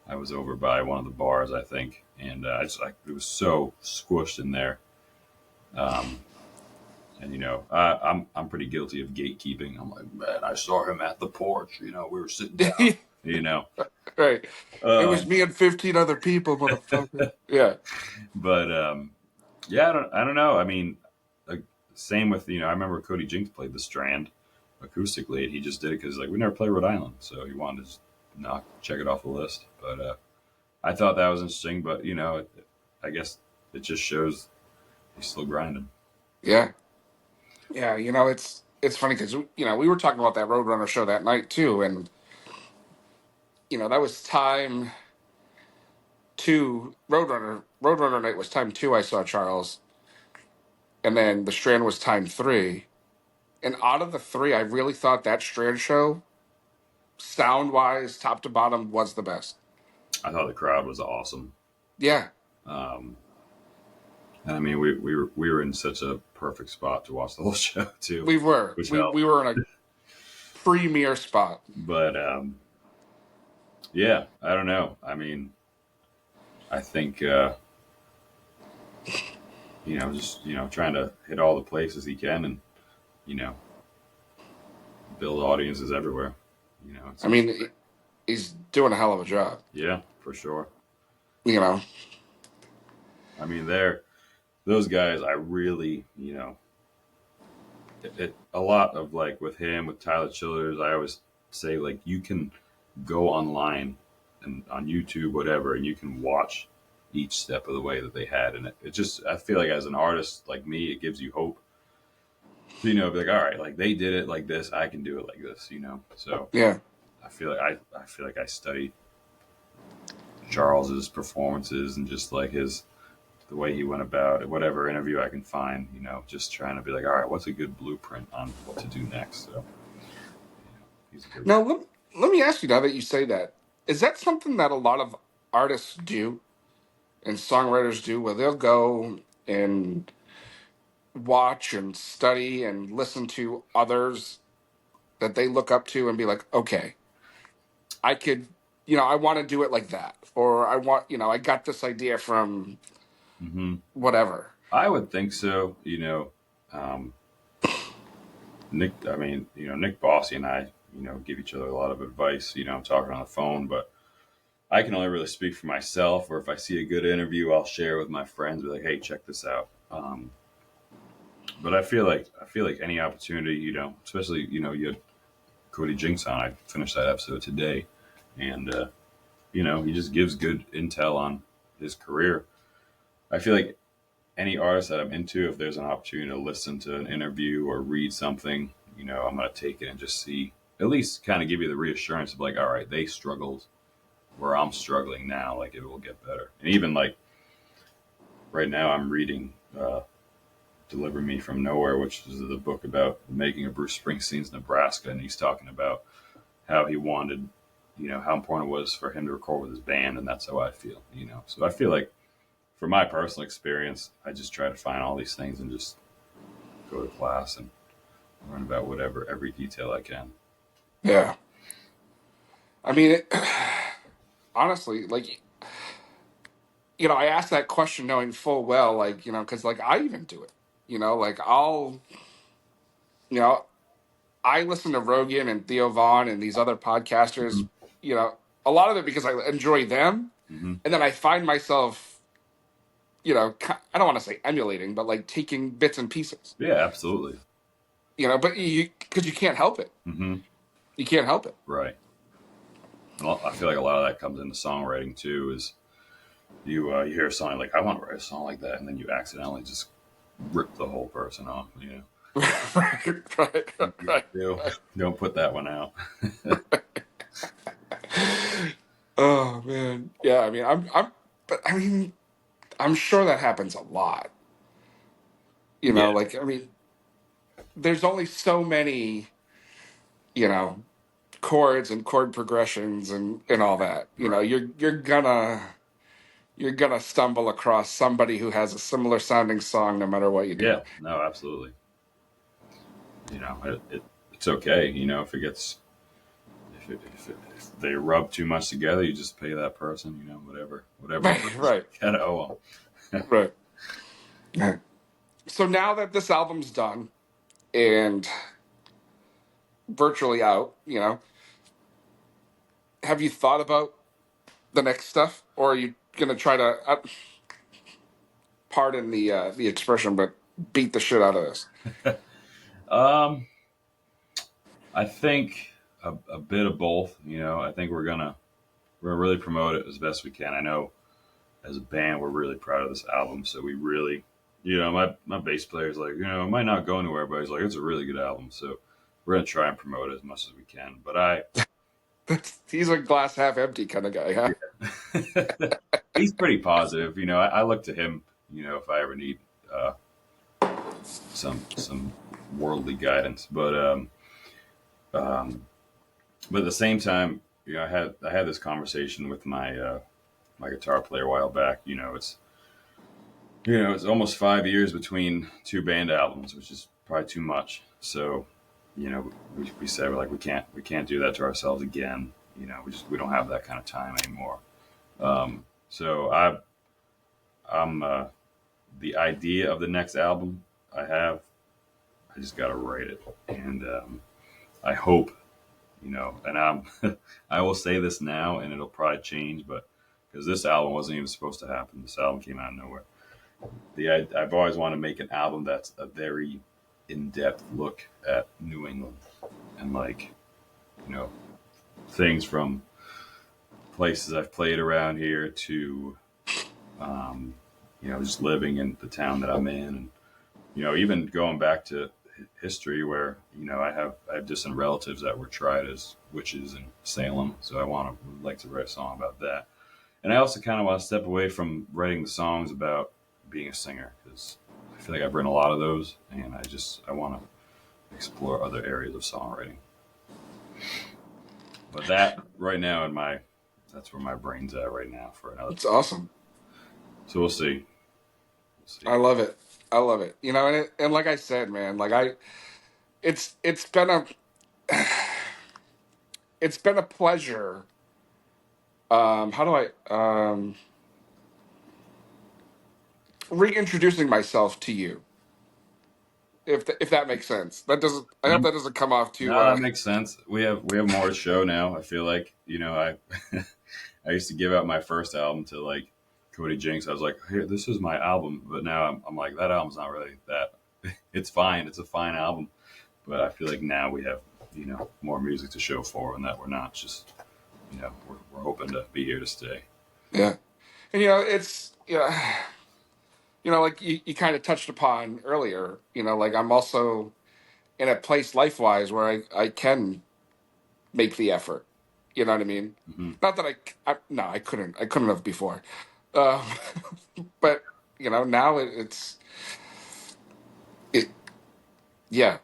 I was over by one of the bars, I think, and it was so squished in there. And you know, I'm pretty guilty of gatekeeping. I'm like, man, I saw him at the porch. You know, we were sitting down. You know, Right. It was me and 15 other people, motherfucker. Yeah. but yeah, I don't know. I mean, same with you know, I remember Cody Jinks played the Strand acoustically, and he just did it because like we never played Rhode Island, so he wanted to just check it off the list. But I thought that was interesting. But you know, I guess it just shows he's still grinding. Yeah. Yeah. You know, it's funny because, you know, we were talking about that Roadrunner show that night too. And, you know, that was time 2. Roadrunner night was time 2. I saw Charles. And then the Strand was time 3. And out of the 3, I really thought that Strand show, sound wise, top to bottom, was the best. I thought the crowd was awesome. Yeah. And I mean, we were in such a perfect spot to watch the whole show too. We were. Which We, helped. we were in a premier spot. But yeah, I don't know. I mean, I think you just trying to hit all the places he can, and you know, build audiences everywhere. I mean, he's doing a hell of a job. Yeah, for sure. You know, I mean, those guys. I really, a lot of like with him, with Tyler Childers. I always say like you can go online and on YouTube, whatever, and you can watch each step of the way that they had, and it just I feel like as an artist like me, it gives you hope. Be like, all right, like they did it like this, I can do it like this, So yeah. I feel like I studied Charles's performances and just like the way he went about it, whatever interview I can find, just trying to be like, all right, what's a good blueprint on what to do next? So he's a good Now, let me ask you, now that you say that, is that something that a lot of artists do and songwriters do, where they'll go and watch and study and listen to others that they look up to and be like, okay, I could, I want to do it like that. Or I want, I got this idea from whatever. I would think so. Um, Nick, I mean, Nick Bossy and I, give each other a lot of advice. I'm talking on the phone, but I can only really speak for myself. Or if I see a good interview, I'll share with my friends. Be like, hey, check this out. But I feel like any opportunity, especially you had Cody Jinks on. I finished that episode today, and he just gives good intel on his career. I feel like any artist that I'm into, if there's an opportunity to listen to an interview or read something, I'm going to take it and just see, at least kind of give you the reassurance of like, all right, they struggled where I'm struggling now. Like it will get better. And even like right now I'm reading Deliver Me from Nowhere, which is the book about the making of Bruce Springsteen's Nebraska. And he's talking about how he wanted, how important it was for him to record with his band. And that's how I feel, So I feel like, for my personal experience, I just try to find all these things and just go to class and learn about every detail I can. Yeah. I mean, honestly, like, I asked that question knowing full well, like, because, like, I even do it. Like, you know, I listen to Rogan and Theo Vaughn and these other podcasters, a lot of it because I enjoy them. Mm-hmm. And then I find myself, I don't want to say emulating, but like taking bits and pieces. Yeah, absolutely. But because you can't help it. Mm-hmm. You can't help it. Right. Well, I feel like a lot of that comes into songwriting too. Is you hear a song like I want to write a song like that, and then you accidentally just rip the whole person off. Right. Don't put that one out. Oh man, yeah. I mean, I'm sure that happens a lot. Yeah. Like I mean, there's only so many, you know, chords and chord progressions and all that. Right. You're gonna stumble across somebody who has a similar sounding song no matter what you do. Yeah. No, absolutely. It's okay. If it gets if they rub too much together, you just pay that person. Whatever. Right. You gotta owe them. Right. Yeah. So now that this album's done and virtually out, have you thought about the next stuff, or are you gonna try to, pardon the expression, but beat the shit out of this? I think a bit of both. I think we're gonna really promote it as best we can. I know as a band we're really proud of this album, so we really, my bass player's like, it might not go anywhere, but he's like, it's a really good album, so we're gonna try and promote it as much as we can. But He's a glass half empty kind of guy, huh? Yeah. He's pretty positive. I look to him. If I ever need some worldly guidance, but at the same time, I had this conversation with my my guitar player a while back. It's almost 5 years between two band albums, which is probably too much. So, we said we're like we can't do that to ourselves again. We don't have that kind of time anymore. So I'm the idea of the next album I have, I just got to write it. And I hope, and I will say this now and it'll probably change, but because this album wasn't even supposed to happen. This album came out of nowhere. I've always wanted to make an album that's a very in-depth look at New England and things from places I've played around here to, just living in the town that I'm in, and even going back to history where I have distant relatives that were tried as witches in Salem, so would like to write a song about that. And I also kind of want to step away from writing the songs about being a singer because I feel like I've written a lot of those, and I want to explore other areas of songwriting. But that right now that's where my brain's at right now for another. It's awesome. So we'll see. I love it. And like I said, man, it's been a pleasure. How do I reintroducing myself to you? If that makes sense. I hope that doesn't come off too. No, that makes sense. We have more to show now. I feel like I I used to give out my first album to like Cody Jinks. I was like, here, this is my album. But now I'm like, that album's not really that. It's fine. It's a fine album. But I feel like now we have, more music to show for, and that we're not just, we're hoping to be here to stay. Yeah. And, it's, like you kind of touched upon earlier, like I'm also in a place life-wise where I can make the effort. You know what I mean? Mm-hmm. Not that I couldn't have before. Um, but, now yeah,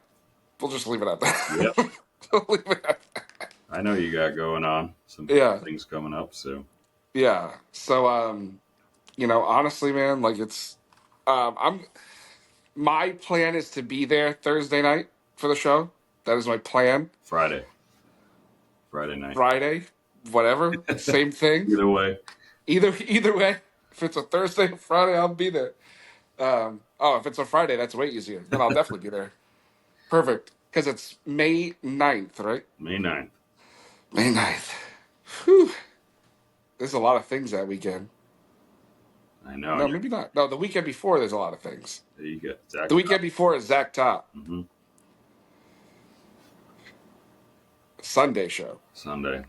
we'll just leave it at that. Yep. We'll leave it at that. I know you got going on some things coming up, so. Yeah. So, honestly, man, like it's, my plan is to be there Thursday night for the show. That is my plan. Friday night. Friday, whatever, same thing. Either way. Either way, if it's a Thursday or Friday, I'll be there. If it's a Friday, that's way easier. Then I'll definitely be there. Perfect. Because it's May 9th, right? May 9th. May 9th. Whew. There's a lot of things that weekend. I know. No, maybe not. No, the weekend before, there's a lot of things. There you go. Zach The weekend before is Zach Top. Mm-hmm. Sunday show. Sunday.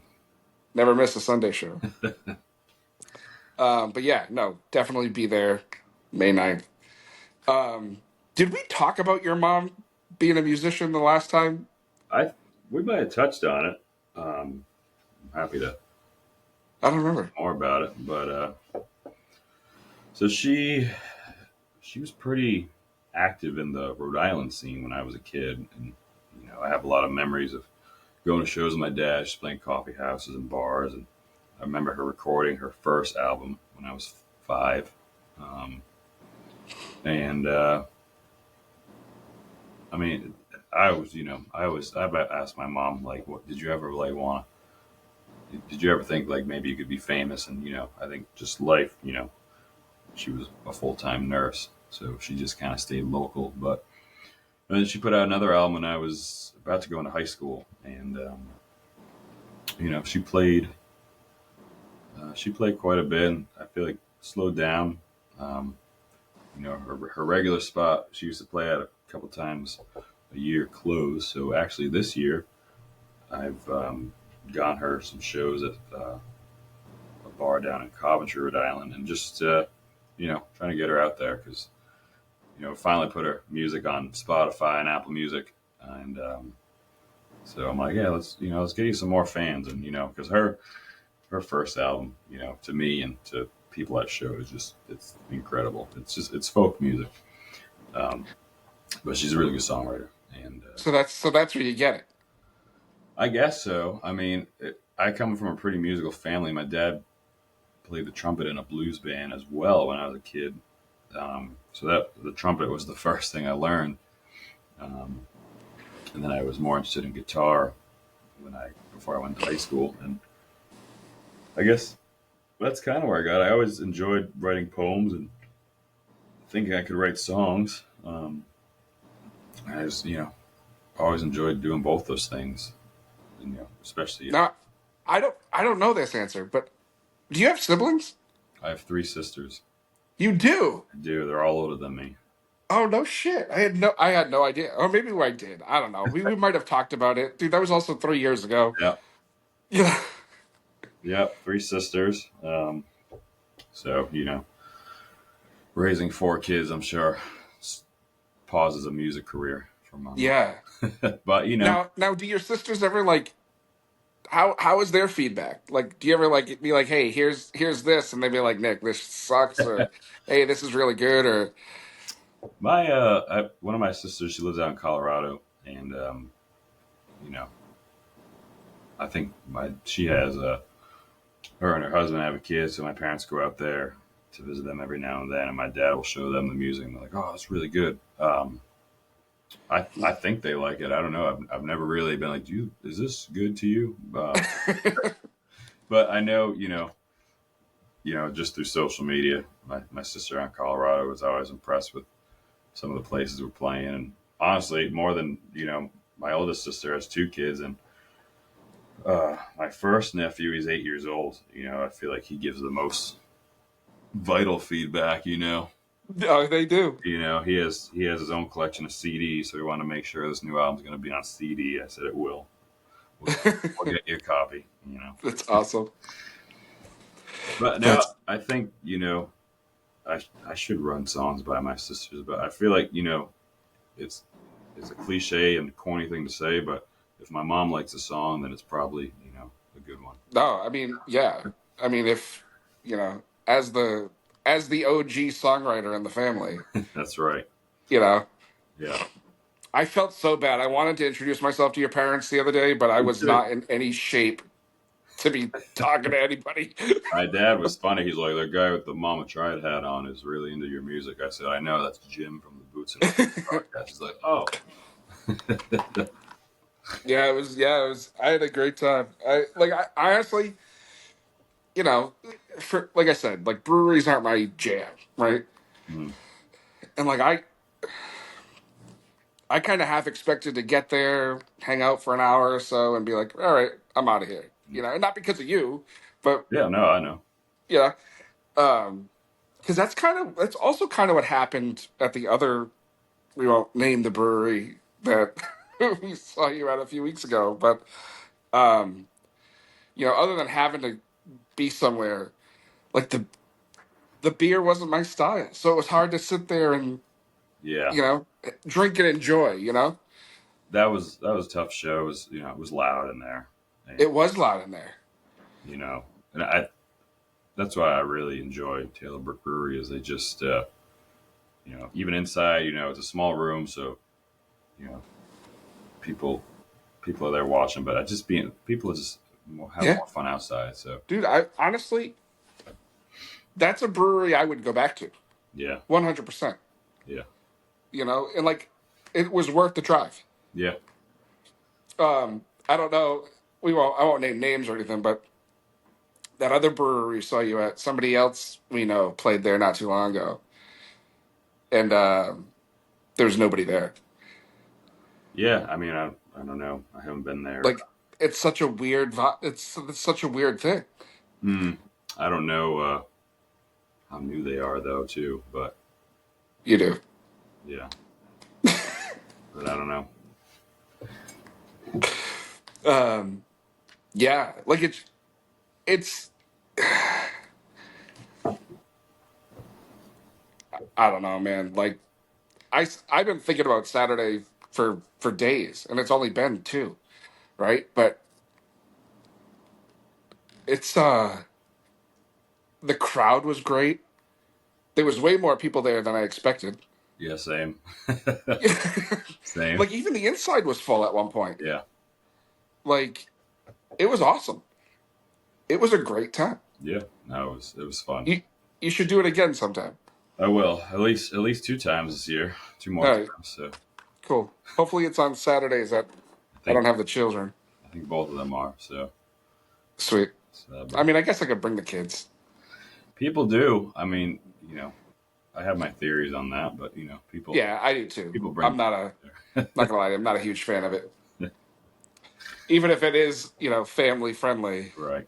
Never miss a Sunday show. But yeah, no, definitely be there May 9th. Did we talk about your mom being a musician the last time? We might have touched on it. I'm happy to. I don't remember more about it, but so she was pretty active in the Rhode Island scene when I was a kid, and I have a lot of memories of going to shows with my dad, just playing coffee houses and bars, and I remember her recording her first album when I was 5, and I mean, I asked my mom, like, what did you ever want? Did you ever think like maybe you could be famous? And I think just life, she was a full-time nurse, so she just kind of stayed local. But then she put out another album when I was about to go into high school, and she played quite a bit. And I feel like slowed down. Her regular spot she used to play at a couple times a year closed. So actually this year I've gotten her some shows at a bar down in Coventry, Rhode Island, and just trying to get her out there because finally put her music on Spotify and Apple Music, and so I'm like, yeah, let's get you some more fans, and because her first album, to me and to people at shows, it's incredible. It's folk music, but she's a really good songwriter, and so that's where you get it. I guess so. I mean, I come from a pretty musical family. My dad played the trumpet in a blues band as well when I was a kid. So that the trumpet was the first thing I learned. And then I was more interested in guitar before I went to high school. And I guess that's kind of where I got it. I always enjoyed writing poems and think I could write songs. I just, always enjoyed doing both those things. And, especially, Now, I don't know this answer, but do you have siblings? I have 3 sisters. You do. I do. They're all older than me. Oh no shit! I had no idea, or maybe I did. I don't know. We might have talked about it, dude. That was also 3 years ago. Yeah. Yeah. Yep. 3 sisters. So, raising 4 kids, I'm sure, pauses a music career for my mom. Yeah. But, Now, do your sisters ever like? How is their feedback? Like, do you ever like be like, "Hey, here's this," and they be like, "Nick, this sucks," or "Hey, this is really good," or one of my sisters, she lives out in Colorado, and, I think she has her and her husband have a kid, so my parents go out there to visit them every now and then, and my dad will show them the music, and they're like, "Oh, that's really good." I think they like it. I don't know. I've never really been like, is this good to you? But I know, just through social media, my sister out in Colorado was always impressed with some of the places we're playing, and honestly, more than my oldest sister has 2 kids, and my first nephew, he's 8 years old. I feel like he gives the most vital feedback. no, they do. He has his own collection of CDs, so we want to make sure this new album's going to be on CD. I said it will. We'll get you a copy. That's awesome. But now I think I should run songs by my sisters, but I feel like it's a cliche and corny thing to say, but if my mom likes a song, then it's probably a good one. No, I mean, yeah. I mean, if as the OG songwriter in the family, That's right. Yeah. I felt so bad. I wanted to introduce myself to your parents the other day, but I was not in any shape to be talking to anybody. My dad was funny. He's like, "The guy with the Mama Tried hat on is really into your music." I said, "I know. That's Jim from the Boots and Whiskey podcast." He's like, "Oh." Yeah, it was. I had a great time. I honestly, for like I said, like breweries aren't my jam, right? Mm. And like I kind of half expected to get there, hang out for an hour or so, and be like, "All right, I'm out of here." And not because of you, but Yeah, no, I know. because that's also kind of what happened at the other. We won't name the brewery that we saw you at a few weeks ago, but other than having to be somewhere, like the beer wasn't my style, so it was hard to sit there and Yeah, drink and enjoy. that was a tough show. It was loud in there, and, It was loud in there. and that's why I really enjoy Taylor Brook Brewery. Is they just even inside, it's a small room, so people are there watching, but people just have more fun outside. So Dude, I honestly, that's a brewery I would go back to, yeah, 100%. yeah, And like, it was worth the drive. yeah. I don't know. I won't name names or anything, but that other brewery we saw you at, somebody else we know played there not too long ago, and there was nobody there. Yeah, I mean, I don't know. I haven't been there. Like, it's such a weird. It's such a weird thing. I don't know how new they are though, too. But You do. yeah, but I don't know. Yeah, like it's. I don't know, man. Like, I've been thinking about Saturday for days, and it's only been 2, right? But it's the crowd was great. There was way more people there than I expected. Yeah, same. Same. Like, even the inside was full at one point. Yeah, Like, it was awesome. It was a great time. yeah. No, it was fun. You should do it again sometime. I will at least 2 times this year, 2 more All right. times. So Cool. Hopefully it's on Saturdays that I don't have the children. I think both of them are. So Sweet. but I mean, I guess I could bring the kids. people do. I mean, I have my theories on that, but you know, people. Yeah, I do too. People bring. I'm not gonna lie, I'm not a huge fan of it. Even if it is, family friendly, Right.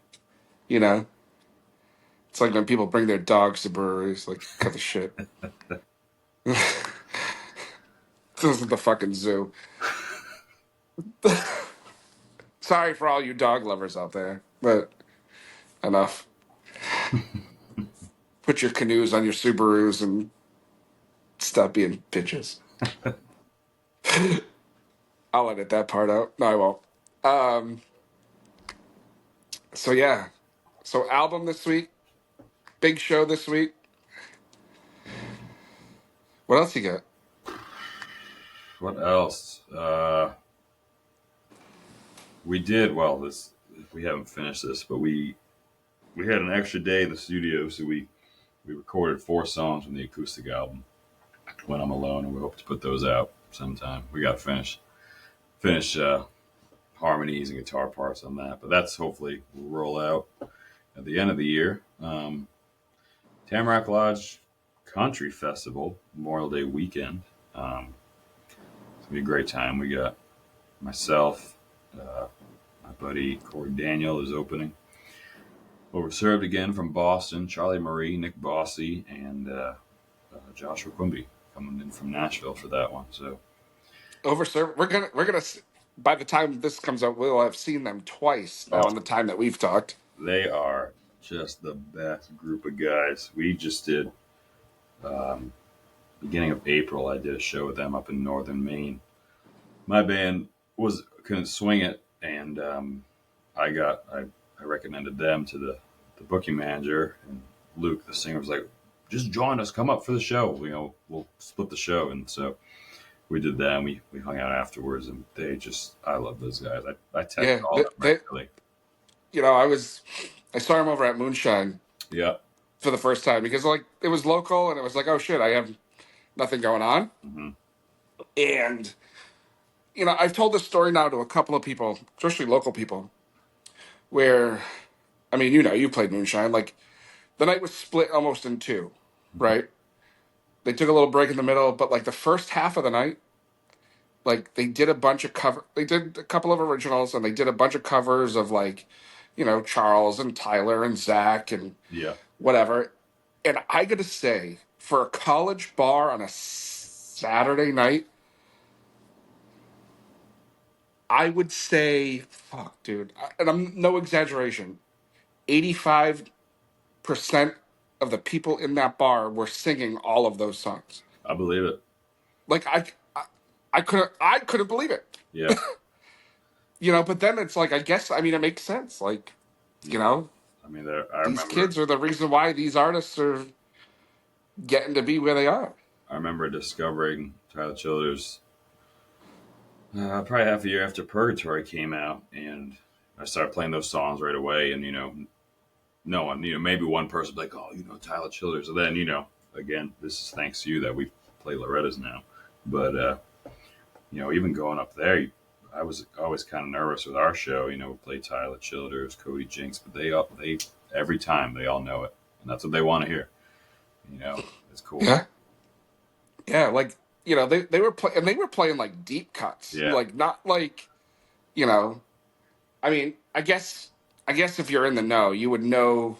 It's like when people bring their dogs to breweries, like, cut the shit. This isn't the fucking zoo. Sorry for all you dog lovers out there, but enough. Put your canoes on your Subarus and stop being bitches. I'll edit that part out. No, I won't. So yeah. So album this week. Big show this week. What else you got? What else? We did well. This we haven't finished this, but we had an extra day in the studio, so we recorded 4 songs from the acoustic album When I'm Alone, and we hope to put those out sometime. We got to finish harmonies and guitar parts on that, but that's hopefully will roll out at the end of the year. Tamarack Lodge Country Festival, Memorial Day weekend. It's gonna be a great time. We got myself, my buddy Corey Daniel is opening. Overserved again from Boston, Charlie Marie, Nick Bossy, and Joshua Quimby coming in from Nashville for that one. So Overserved. We're gonna. By the time this comes out, we'll have seen them twice now in the time that we've talked. they are just the best group of guys. We just did beginning of April. I did a show with them up in northern Maine. My band couldn't swing it, and I recommended them to the booking manager, and Luke, the singer, was like, "Just join us, come up for the show. We'll split the show." And so we did that. And we hung out afterwards, and I love those guys. I text all of them regularly. I saw him over at Moonshine Yeah. for the first time because it was local, and it was like, oh shit, I have nothing going on. Mm-hmm. And I've told this story now to a couple of people, especially local people, where, I mean, you played Moonshine. Like, the night was split almost in two, right? They took a little break in the middle, but like the first half of the night, like they did a couple of originals, and they did a bunch of covers of like, Charles and Tyler and Zach and Yeah. whatever. And I gotta say, for a college bar on a Saturday night, I would say, fuck, dude, and I'm no exaggeration, 85% of the people in that bar were singing all of those songs. I believe it. Like I couldn't believe it. Yeah. But then it's like, I mean, it makes sense. Like, I mean, I these remember kids are the reason why these artists are getting to be where they are. I remember discovering Tyler Childers probably half a year after Purgatory came out, and I started playing those songs right away. And no one, maybe one person like, oh, Tyler Childers. And then, again, this is thanks to you that we play Loretta's now. But even going up there, I was always kind of nervous with our show. We play Tyler Childers, Cody Jinks, but they every time they all know it, and that's what they want to hear. It's cool. Yeah, like they were playing like deep cuts, like not like, I mean, I guess if you're in the know, you would know,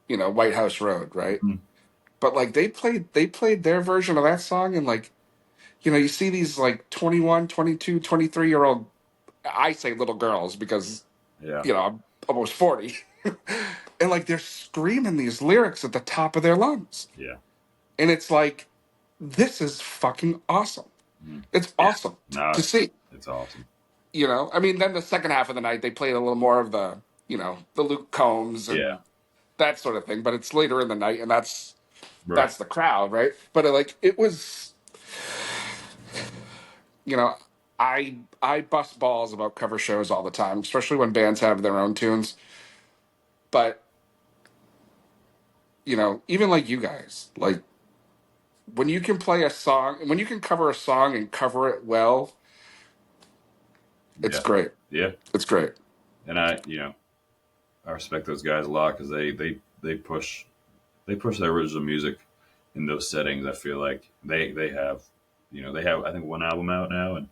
White House Road, right? Mm. But like they played their version of that song, and like, you see these like 21, 22, 23-year-old, I say little girls because, I'm almost 40. And like they're screaming these lyrics at the top of their lungs. Yeah. And it's like, this is fucking awesome. Mm. It's awesome to see. It's awesome. I mean, then the second half of the night, they played a little more of the, the Luke Combs and that sort of thing. But it's later in the night, and that's the crowd, right? But it was, I bust balls about cover shows all the time, especially when bands have their own tunes. But, even like you guys, like, when you can play a song, when you can cover a song and cover it well, it's great. Yeah. It's great. And I respect those guys a lot because they push their original music in those settings. I feel like they have, they have, I think, one album out now, and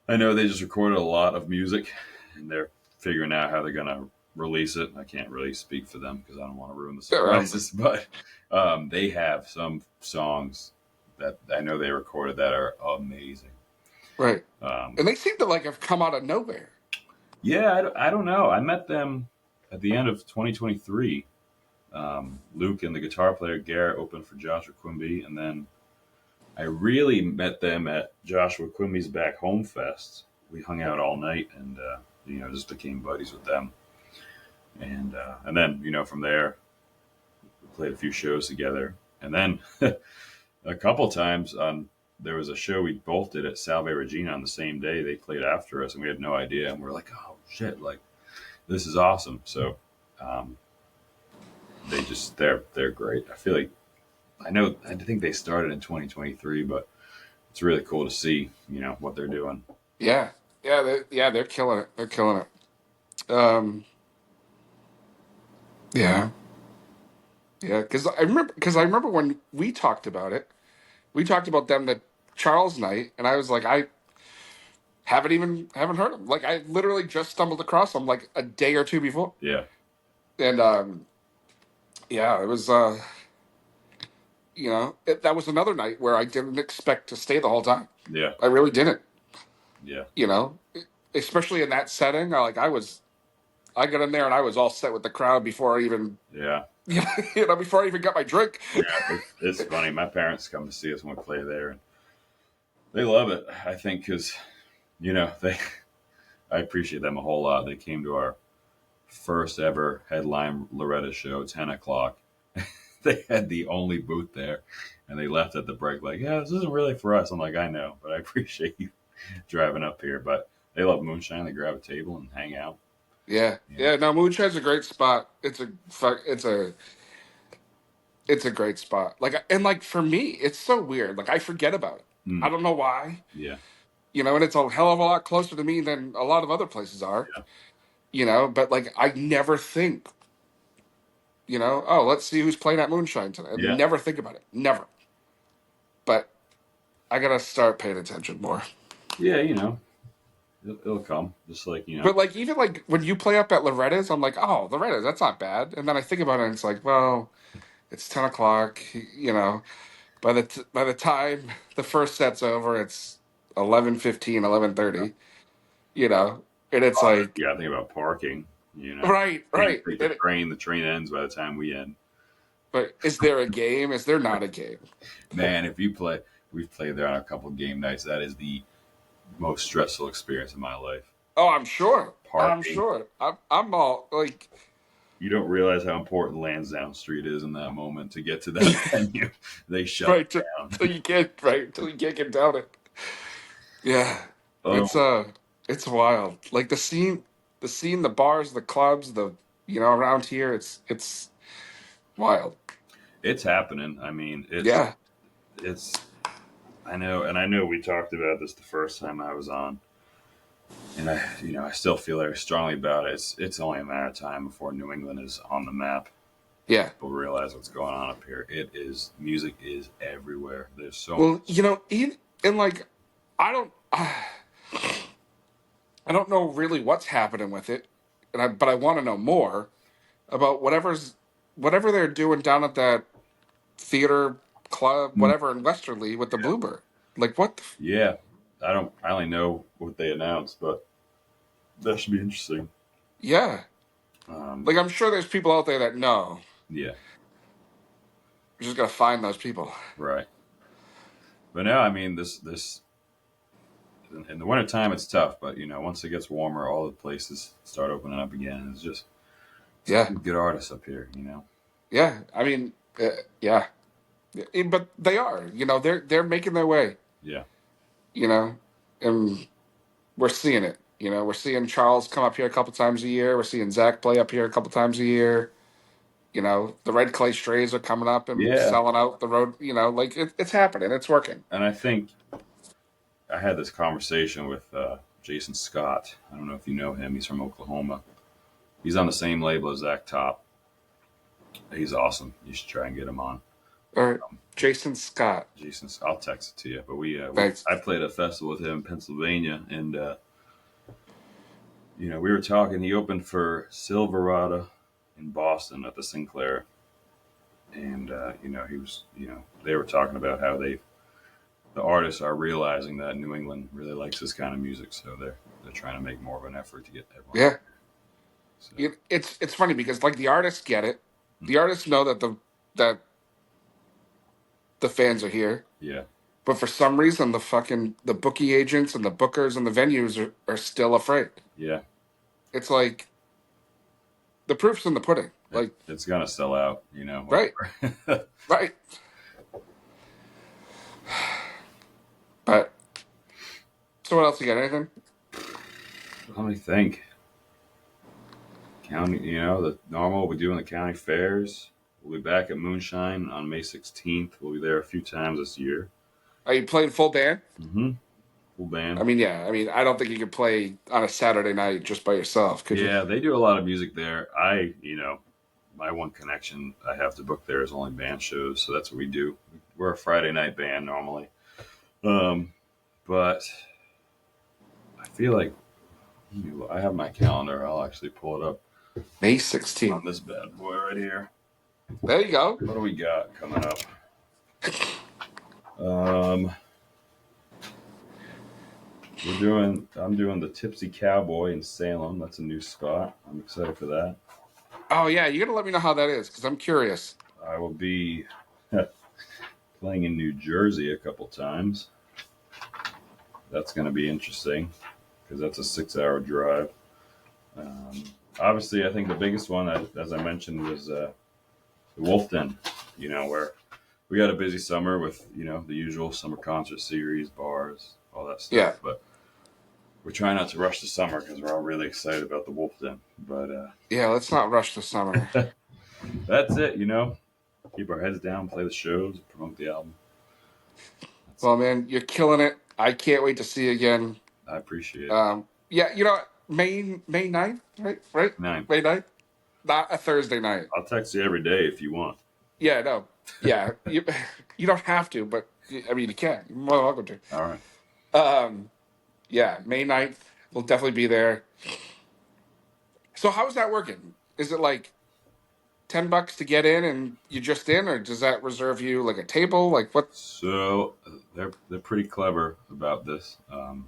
I know they just recorded a lot of music, and they're figuring out how they're gonna release it. I can't really speak for them because I don't want to ruin the surprises, but they have some songs that I know they recorded that are amazing. Right. And they seem to like have come out of nowhere. Yeah, I don't know. I met them at the end of 2023. Luke and the guitar player Garrett opened for Joshua Quimby, and then I really met them at Joshua Quimby's Back Home Fest. We hung out all night and just became buddies with them. And then from there we played a few shows together. And then a couple times there was a show we both did at Salve Regina on the same day. They played after us and we had no idea, and we're like, oh shit, like this is awesome. So they're great. I feel like I think they started in 2023, but it's really cool to see, what they're doing. Yeah. They're killing it. They're killing it. Yeah. Yeah, because I remember when we talked about it, we talked about them that Charles night, and I was like, I haven't heard them. Like I literally just stumbled across them like a day or two before. Yeah. And it was that was another night where I didn't expect to stay the whole time. Yeah. I really didn't. Yeah. Especially in that setting. I got in there and I was all set with the crowd before I even Yeah. before I even got my drink. Yeah, it's funny. My parents come to see us when we play there, and they love it. I think because, I appreciate them a whole lot. They came to our first ever headline Loretta show, 10 o'clock. They had the only booth there, and they left at the break like, yeah, this isn't really for us. I'm like, I know, but I appreciate you driving up here. But they love moonshine. They grab a table and hang out. Yeah. No, Moonshine's a great spot. It's a great spot. Like for me, it's so weird. Like I forget about it. I don't know why. Yeah. And it's a hell of a lot closer to me than a lot of other places are. Yeah. But like I never think, oh, let's see who's playing at Moonshine tonight. I never think about it. Never. But I gotta start paying attention more. Yeah, it'll come. Just like, But like even like when you play up at Loretta's, I'm like, oh, Loretta's, that's not bad. And then I think about it and it's like, well, it's 10 o'clock, by the time the first set's over, it's 11:15, 11:30, and it's like, yeah, think about parking, right. The train ends by the time we end. But is there a game? Is there not a game? Man, we've played there on a couple of game nights. That is the most stressful experience of my life. Oh, I'm sure. Parking. I'm sure. I'm all like, you don't realize how important Lansdowne Street is in that moment to get to that venue. They shut down till you can't get down it. Yeah, it's wild. Like the scene, the bars, the clubs, around here, it's wild. It's happening. I mean, it's. I know we talked about this the first time I was on, and I still feel very strongly about it. It's only a matter of time before New England is on the map. Yeah, people realize what's going on up here. Music is everywhere. There's so much. And like, I don't know really what's happening with it, but I want to know more about whatever they're doing down at that theater club, whatever in Westerly with the Bluebird. Like what? Yeah, I only know what they announced, but that should be interesting. Yeah, like I'm sure there's people out there that know. Yeah, we're just gotta find those people. Right. But now, I mean, this in the wintertime it's tough, but once it gets warmer, all the places start opening up again. It's just good artists up here. Yeah, I mean, yeah. But they are, they're making their way. Yeah. And we're seeing it. We're seeing Charles come up here a couple times a year. We're seeing Zach play up here a couple times a year. The Red Clay Strays are coming up and selling out the road. Like it's happening. It's working. And I think I had this conversation with Jason Scott. I don't know if you know him. He's from Oklahoma. He's on the same label as Zach Top. He's awesome. You should try and get him on. Or Jason Scott. Jason, I'll text it to you. But Thanks. I played a festival with him in Pennsylvania, and we were talking. He opened for Silverado in Boston at the Sinclair, and he was, they were talking about how the artists are realizing that New England really likes this kind of music, so they're trying to make more of an effort to get everyone. Yeah. So, It's funny because like the artists get it. The artists know that the fans are here. yeah. But for some reason, the bookie agents and the bookers and the venues are still afraid. Yeah. It's like the proof's in the pudding. Like it's gonna sell out, right, right. But so what else you got? Anything? Let me think. County, the normal we do in the county fairs. We'll be back at Moonshine on May 16th. We'll be there a few times this year. Are you playing full band? Mm-hmm. Full band. I mean, yeah. I mean, I don't think you could play on a Saturday night just by yourself, could you? Yeah, they do a lot of music there. My one connection I have to book there is only band shows, so that's what we do. We're a Friday night band normally. But I feel like I have my calendar. I'll actually pull it up. May 16th. On this bad boy right here. There you go. What do we got coming up? I'm doing the Tipsy Cowboy in Salem. That's a new spot. I'm excited for that. Oh yeah, you got to let me know how that is because I'm curious. I will be playing in New Jersey a couple times. That's going to be interesting because that's a 6-hour drive. Obviously, I think the biggest one, as I mentioned, was the Wolf Den, where we had a busy summer with, the usual summer concert series, bars, all that stuff. Yeah. But we're trying not to rush the summer because we're all really excited about the Wolf Den. But yeah, let's not rush the summer. That's it, Keep our heads down, play the shows, promote the album. Well, man, you're killing it. I can't wait to see you again. I appreciate it. Yeah, May 9th, right? 9th. May 9th? Not a Thursday night. I'll text you every day if you want. Yeah, no. Yeah, you don't have to, but, I mean, you can. You're more than welcome to. All right. Yeah, May 9th. We'll definitely be there. So how's that working? Is it like $10 to get in and you're just in, or does that reserve you like a table? Like what? So they're pretty clever about this. The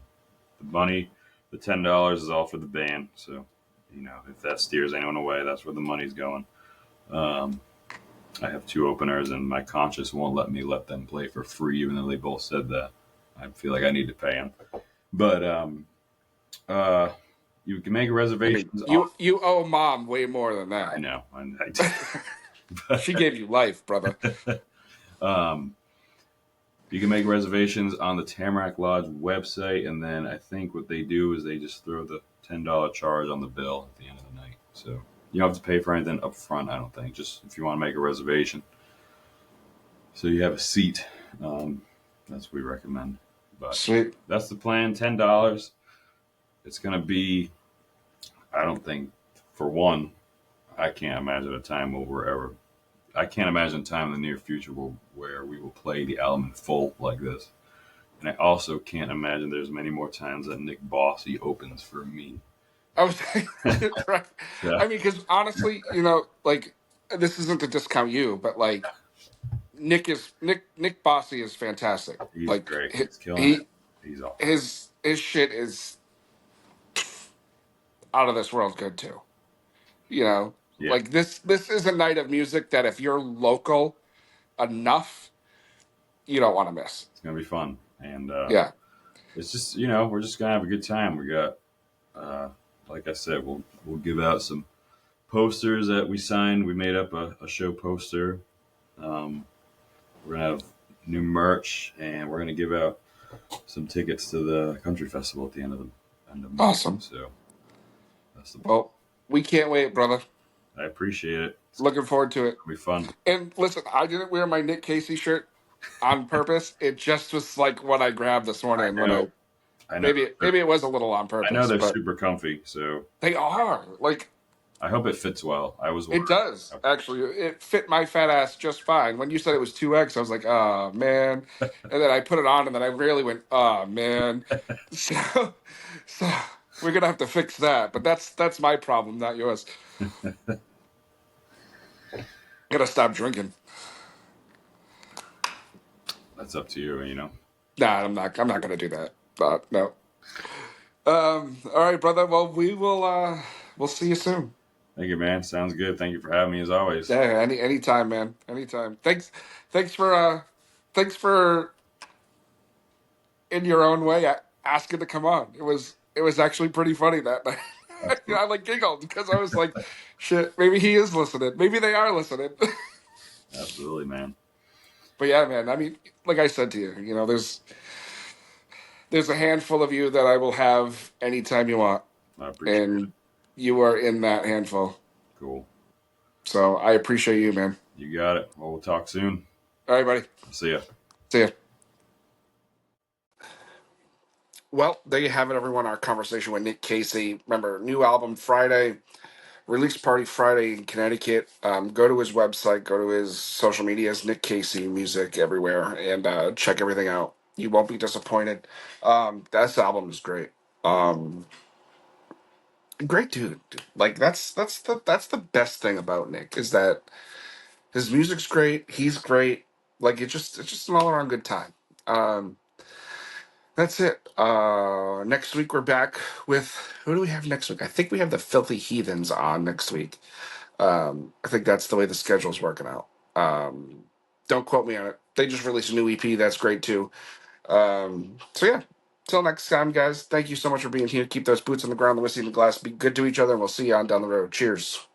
money, the $10 is all for the band. So, if that steers anyone away, that's where the money's going. I have 2 openers, and my conscience won't let me let them play for free, even though they both said that. I feel like I need to pay them. But you can make reservations. You owe Mom way more than that. I know. She gave you life, brother. You can make reservations on the Tamarack Lodge website, and then I think what they do is they just throw the $10 charge on the bill at the end of the night. So you don't have to pay for anything up front, I don't think. Just if you want to make a reservation, so you have a seat. That's what we recommend. But Sweet. That's the plan. $10. It's going to be, I don't think, for one, I can't imagine a time I can't imagine a time in the near future where we will play the album in full like this. And I also can't imagine there's many more times that Nick Bossy opens for me. I was right. Yeah. I mean, because honestly, like this isn't to discount you, but like Nick Bossy is fantastic. He's like great. He's killing it. He's awesome. His shit is out of this world good too. Yeah. Like this is a night of music that if you're local enough, you don't want to miss. It's gonna be fun, and yeah, it's just we're just gonna have a good time. We got, like I said, we'll give out some posters that we signed. We made up a show poster. We're gonna have new merch, and we're gonna give out some tickets to the country festival at the end of March. Awesome. So that's the well, we can't wait, brother. I appreciate it. Looking forward to it. It'll be fun. And listen, I didn't wear my Nick Casey shirt on purpose. It just was like what I grabbed this morning. I know. Maybe it was a little on purpose. I know they're super comfy, so they are. Like, I hope it fits well. I was It worried. does actually. It fit my fat ass just fine. When you said it was 2X, I was like, oh man. And then I put it on, and then I really went, oh man. So, so we're gonna have to fix that. But that's my problem, not yours. Gotta stop drinking. That's up to you, you know. Nah, I'm not. I'm not gonna do that. But no. All right, brother. Well, we'll see you soon. Thank you, man. Sounds good. Thank you for having me as always. Yeah, anytime, man. Anytime. Thanks thanks for in your own way asking to come on. It was actually pretty funny that night. I like giggled because I was like, shit, maybe he is listening. Maybe they are listening. Absolutely, man. But yeah, man. I mean, like I said to you, there's a handful of you that I will have anytime you want, I appreciate it. and you are in that handful. Cool. So I appreciate you, man. You got it. Well, we'll talk soon. All right, buddy. See ya. See ya. Well, there you have it, everyone. Our conversation with Nick Casey. Remember, new album Friday, release party Friday in Connecticut. Go to his website, go to his social medias, Nick Casey Music everywhere, and check everything out. You won't be disappointed. That album is great. Um, Great dude. Like that's the best thing about Nick is that his music's great. He's great. Like it's just an all around good time. Um, That's it. Next week we're back with who do we have next week? I think we have the Filthy Heathens on next week. I think that's the way the schedule's working out. Don't quote me on it. They just released a new EP. That's great too. So yeah. Till next time, guys. Thank you so much for being here. Keep those boots on the ground, the whiskey in the glass. Be good to each other, and we'll see you on down the road. Cheers.